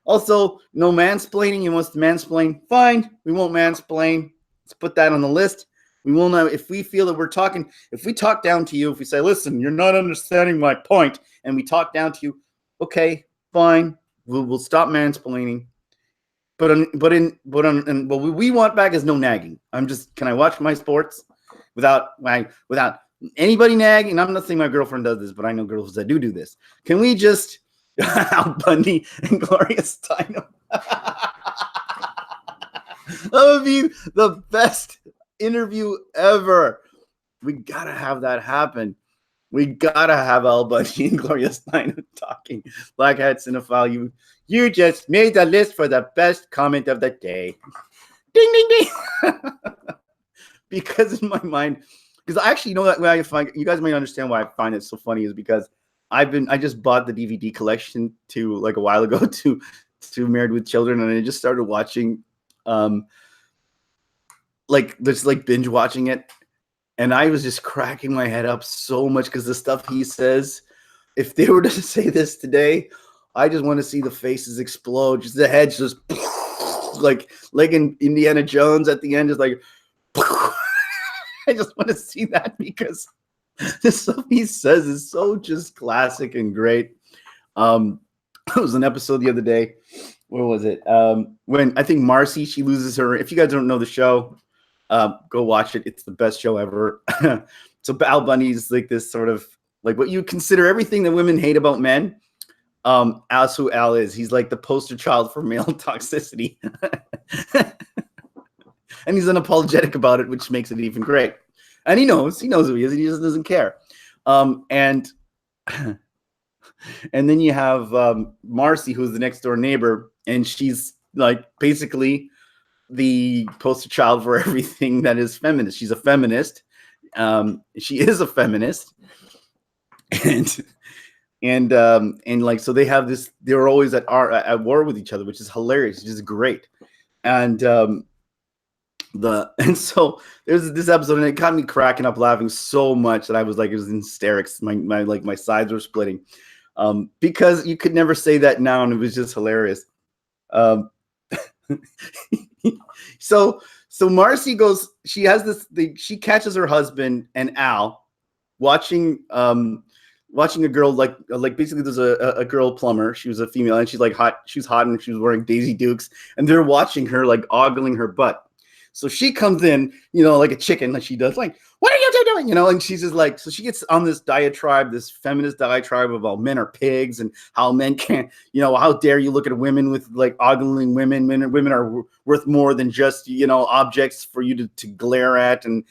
Also, no mansplaining. You want to mansplain? Fine. We won't mansplain. Let's put that on the list. We will not. If we feel that if we talk down to you, if we say, "Listen, you're not understanding my point," and we talk down to you, okay, fine. We'll stop mansplaining. But what we want back is no nagging. Can I watch my sports without anybody nagging? And I'm not saying my girlfriend does this, but I know girls that do this. Can we just Al Bundy and Gloria Steinem? That would be the best interview ever. We gotta have that happen. We gotta have Al Bundy and Gloria Steinem talking. Black Hat Cinephile, you just made the list for the best comment of the day. Ding, ding, ding. Because in my mind, because I actually know that way I find, you guys might understand why I find it so funny is because I just bought the DVD collection a while ago to Married with Children, and I just started watching, binge watching it. And I was just cracking my head up so much because the stuff he says, if they were to say this today, I just want to see the faces explode. Just the heads just like in Indiana Jones at the end, just like I just want to see that because the stuff he says is so just classic and great. There was an episode the other day. Where was it? When I think Marcy, she loses her. If you guys don't know the show, go watch it. It's the best show ever. So Al Bundy's like this sort of like what you consider everything that women hate about men. That's who Al is. He's like the poster child for male toxicity. And he's unapologetic about it, which makes it even great. And he knows who he is, and he just doesn't care. And then you have Marcy, who's the next door neighbor, and she's like basically the poster child for everything that is feminist. She's a feminist. She is a feminist. and and like, so they have this. They're always at war with each other, which is hilarious. It's just great. And and so there's this episode, and it got me cracking up, laughing so much that I was like, it was in hysterics. My sides were splitting, because you could never say that now, and it was just hilarious. Um, so Marcy goes. She has this. She catches her husband and Al watching a girl, like basically there's a girl plumber. She was a female, and she's like hot. She was hot, and she was wearing Daisy Dukes, and they're watching her like ogling her butt. So she comes in, like a chicken, like she does, like, what are you doing? And she's just like, so she gets on this diatribe, this feminist diatribe about men are pigs and how men can't, how dare you look at women with like ogling women. Women are worth more than just, objects for you to glare at. And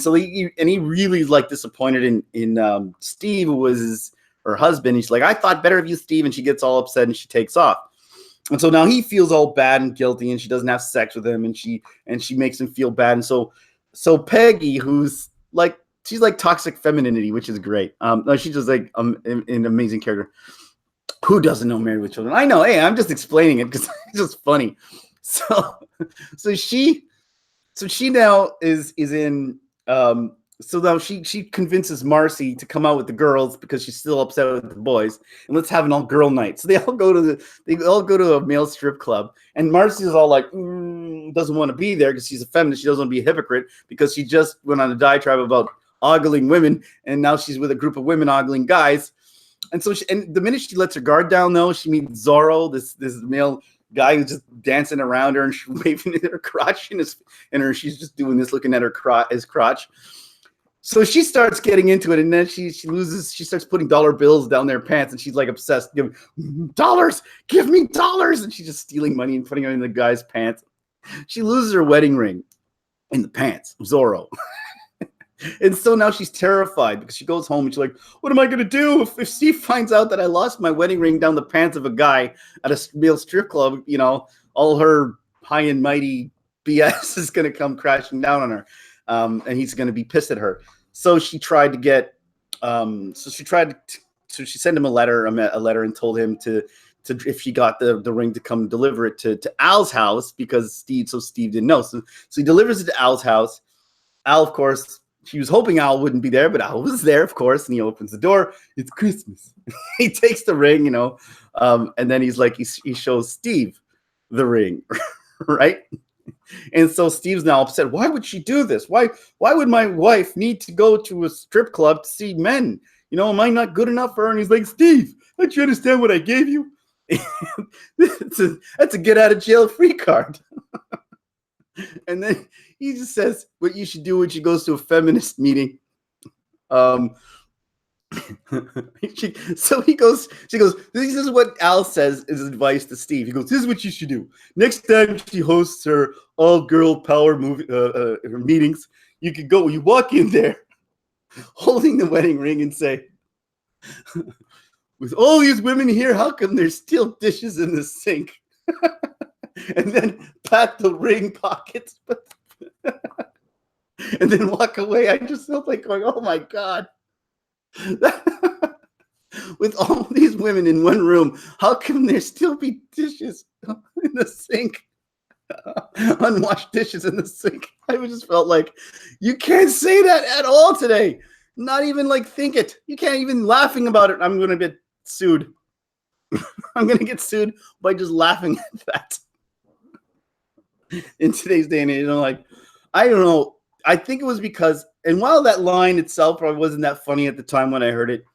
so he really is like disappointed in Steve, who was her husband. He's like, I thought better of you, Steve. And she gets all upset and she takes off. And so now he feels all bad and guilty, and she doesn't have sex with him, and she makes him feel bad. And so Peggy, who's like, she's like toxic femininity, which is great. No, she's just like an amazing character. Who doesn't know Married with Children? I know. Hey, I'm just explaining it because it's just funny. So she now is in. So now she convinces Marcy to come out with the girls because she's still upset with the boys, and let's have an all girl night. So they all go to a male strip club, and Marcy is all like, doesn't want to be there because she's a feminist. She doesn't want to be a hypocrite because she just went on a diatribe about ogling women, and now she's with a group of women ogling guys. And so and the minute she lets her guard down, though, she meets Zorro, this male guy who's just dancing around her and she's waving at her crotch, and she's just doing this, looking at his crotch. So she starts getting into it, and then she starts putting dollar bills down their pants, and she's like obsessed. Give me dollars, and she's just stealing money and putting it in the guy's pants. She loses her wedding ring in the pants of Zorro. And so now she's terrified because she goes home and she's like, what am I going to do if Steve finds out that I lost my wedding ring down the pants of a guy at a male strip club? All her high and mighty BS is going to come crashing down on her. And he's going to be pissed at her. So she tried to get, so she sent him a letter and told him to if she got the ring, to come deliver it to Al's house, because Steve didn't know. So he delivers it to Al's house. Al, of course, she was hoping Al wouldn't be there, but Al was there, of course. And he opens the door. It's Christmas. He takes the ring, and then he's like, he shows Steve the ring, right? And so Steve's now upset. Why would she do this? Why would my wife need to go to a strip club to see men? Am I not good enough for her? And he's like, Steve, don't you understand what I gave you? That's a get out of jail free card. And then he just says what you should do when she goes to a feminist meeting. She goes, this is what Al says is advice to Steve. He goes, this is what you should do. Next time she hosts her all-girl power meetings, you walk in there holding the wedding ring and say, with all these women here, how come there's still dishes in the sink? And then pat the ring pockets. And then walk away. I just felt like going, oh my God. With all these women in one room, how can there still be dishes in the sink? Unwashed dishes in the sink. I just felt like, you can't say that at all today. Not even like think it. You can't even laughing about it. I'm going to get sued. I'm going to get sued by just laughing at that. In today's day and age, I don't know. I think it was because, and while that line itself probably wasn't that funny at the time when I heard it,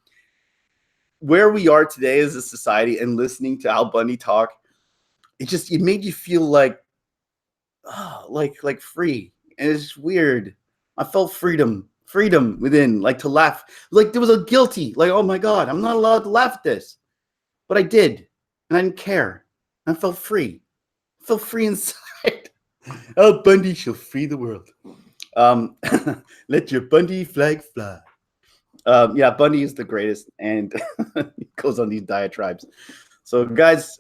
where we are today as a society and listening to Al Bundy talk, it made you feel like, like free. And it's weird. I felt freedom within, like to laugh. Like there was a guilty, like, oh my God, I'm not allowed to laugh at this. But I did. And I didn't care. I felt free. I felt free inside. Al Bundy shall free the world. Let your Bundy flag fly. Yeah, Bundy is the greatest, and he goes on these diatribes. So, guys,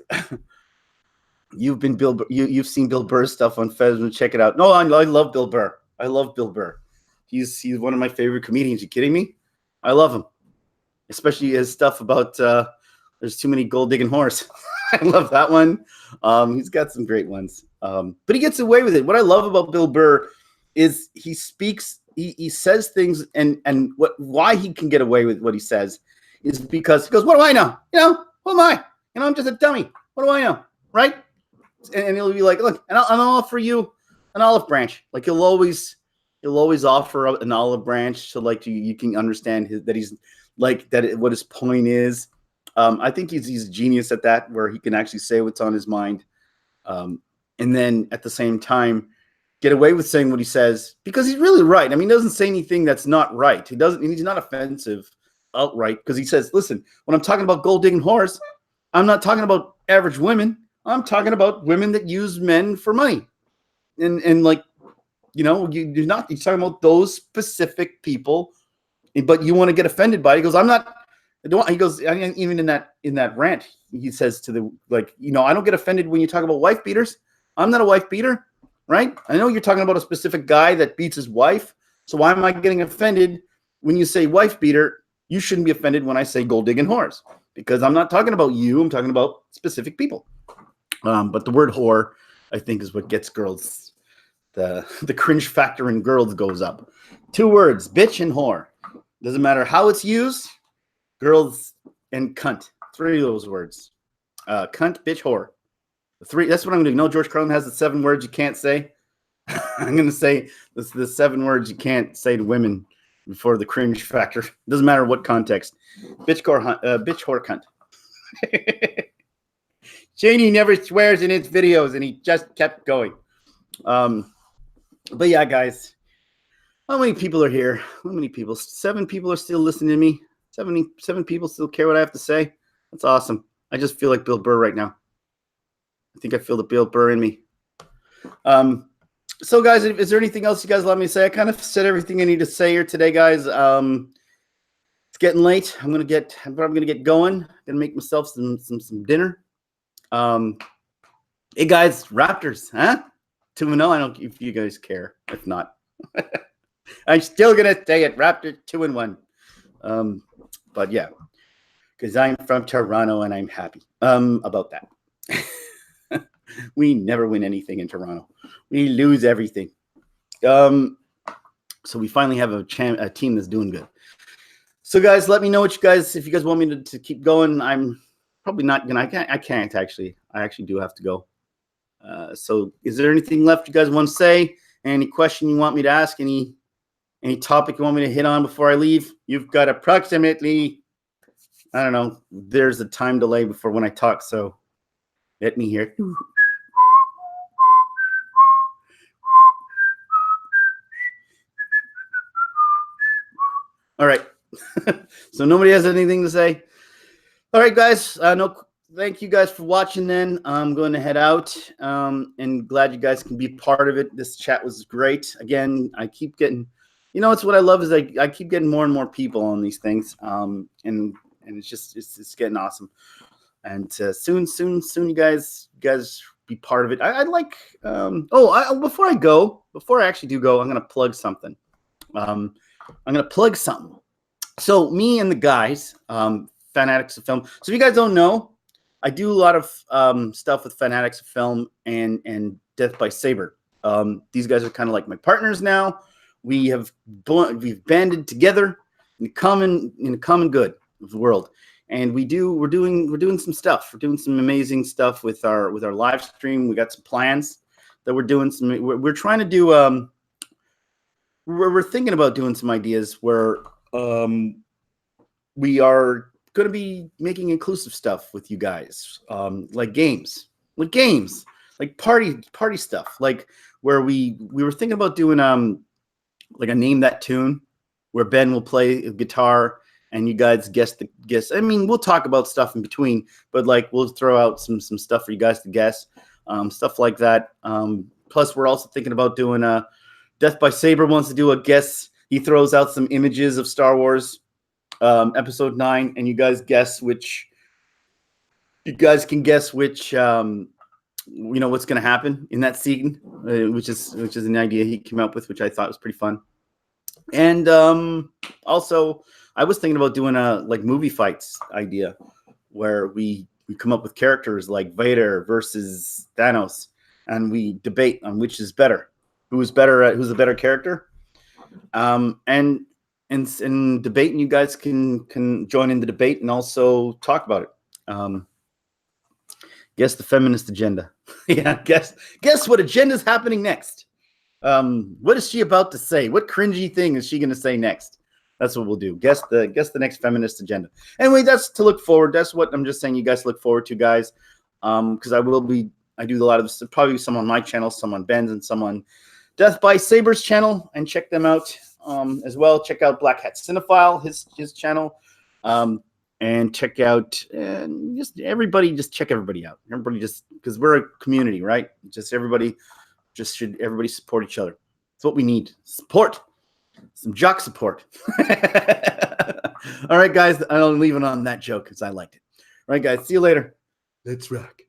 you've seen Bill Burr's stuff on Fez. Check it out. No, I love Bill Burr. I love Bill Burr. He's one of my favorite comedians. You kidding me? I love him. especially his stuff about there's too many gold digging whores. I love that one. He's got some great ones, but he gets away with it. What I love about Bill Burr is he speaks, he says things, and why he can get away with what he says is because he goes, "What do I know? Who am I? I'm just a dummy. What do I know, right?" And he'll be like, "Look, and I'll offer you an olive branch." Like he'll always offer an olive branch so like you can understand that he's like that. What his point is. I think he's a genius at that, where he can actually say what's on his mind, and then at the same time get away with saying what he says because he's really right. I mean, he doesn't say anything that's not right. He's not offensive outright because he says, "Listen, when I'm talking about gold digging whores, I'm not talking about average women. I'm talking about women that use men for money." And like, you're not, he's talking about those specific people, but you want to get offended by it. He goes, "I'm not." He goes, even in that rant, he says to the, like, "I don't get offended when you talk about wife beaters. I'm not a wife beater, right? I know you're talking about a specific guy that beats his wife. So why am I getting offended when you say wife beater? You shouldn't be offended when I say gold digging whores, because I'm not talking about you. I'm talking about specific people." But the word whore, I think, is what gets girls, the cringe factor in girls goes up. 2 words, bitch and whore. Doesn't matter how it's used. Girls and cunt. 3 of those words. Cunt, bitch, whore. 3. That's what I'm going to do. George Carlin has the 7 words you can't say. I'm going to say the 7 words you can't say to women before the cringe factor. Doesn't matter what context. Bitch, whore, cunt. Cheney never swears in his videos, and he just kept going. But yeah, guys, how many people are here? How many people? 7 people are still listening to me. 7 people still care what I have to say. That's awesome. I just feel like Bill Burr right now. I think I feel the Bill Burr in me. So, guys, is there anything else you guys let me say? I kind of said everything I need to say here today, guys. It's getting late. I'm gonna get going. I'm gonna make myself some dinner. Hey, guys, Raptors, huh? 2-0. I don't know if you guys care. If not, I'm still gonna say it. Raptors 2-1. But yeah, because I'm from Toronto and I'm happy about that. We never win anything in Toronto. We lose everything. So we finally have a team that's doing good. So guys, let me know if you guys want me to keep going. I'm probably not gonna. I can't actually. I actually do have to go. So is there anything left you guys want to say? Any question you want me to ask? Any topic you want me to hit on before I leave? You've got approximately, I don't know, there's a time delay before when I talk, so let me hear. All right. So nobody has anything to say. All right, guys. Thank you guys for watching then. I'm going to head out, and glad you guys can be part of it. This chat was great. Again, I keep getting, it's what I love is I keep getting more and more people on these things, and it's getting awesome. And soon you guys be part of it. I'd like before I actually do go, I'm going to plug something. So me and the guys, Fanatics of Film. So if you guys don't know, I do a lot of stuff with Fanatics of Film and Death by Saber. These guys are kind of like my partners now. We've banded together in a common good of the world, and we're doing some stuff. We're doing some amazing stuff with our live stream. We got some plans that we're doing. We're trying to do. We're thinking about doing some ideas where we are going to be making inclusive stuff with you guys, like games, like party stuff, like where we were thinking about doing like a Name That Tune, where Ben will play guitar and you guys guess. I mean, we'll talk about stuff in between, but like we'll throw out some stuff for you guys to guess, stuff like that. Plus, we're also thinking about doing Death by Saber wants to do a guess. He throws out some images of Star Wars episode 9, and you guys can guess which what's going to happen in that scene, which is an idea he came up with, which I thought was pretty fun. And also I was thinking about doing a like movie fights idea where we come up with characters like Vader versus Thanos, and we debate on which is better, who's the better character, and in debate, and you guys can join in the debate and also talk about it. Guess the feminist agenda. Yeah, guess what agenda is happening next. What is she about to say? What cringy thing is she going to say next? That's what we'll do. Guess the next feminist agenda. Anyway, that's to look forward. That's what I'm just saying. You guys look forward to, guys, because I do a lot of this. Probably some on my channel, some on Ben's, and some on Death by Saber's channel, and check them out as well. Check out Black Hat Cinephile, his channel, and check out just check everybody out. Everybody just because we're a community, right? Everybody support each other. It's what we need. Support. Some jock support. All right, guys. I'll leave it on that joke because I liked it. All right, guys. See you later. Let's rock.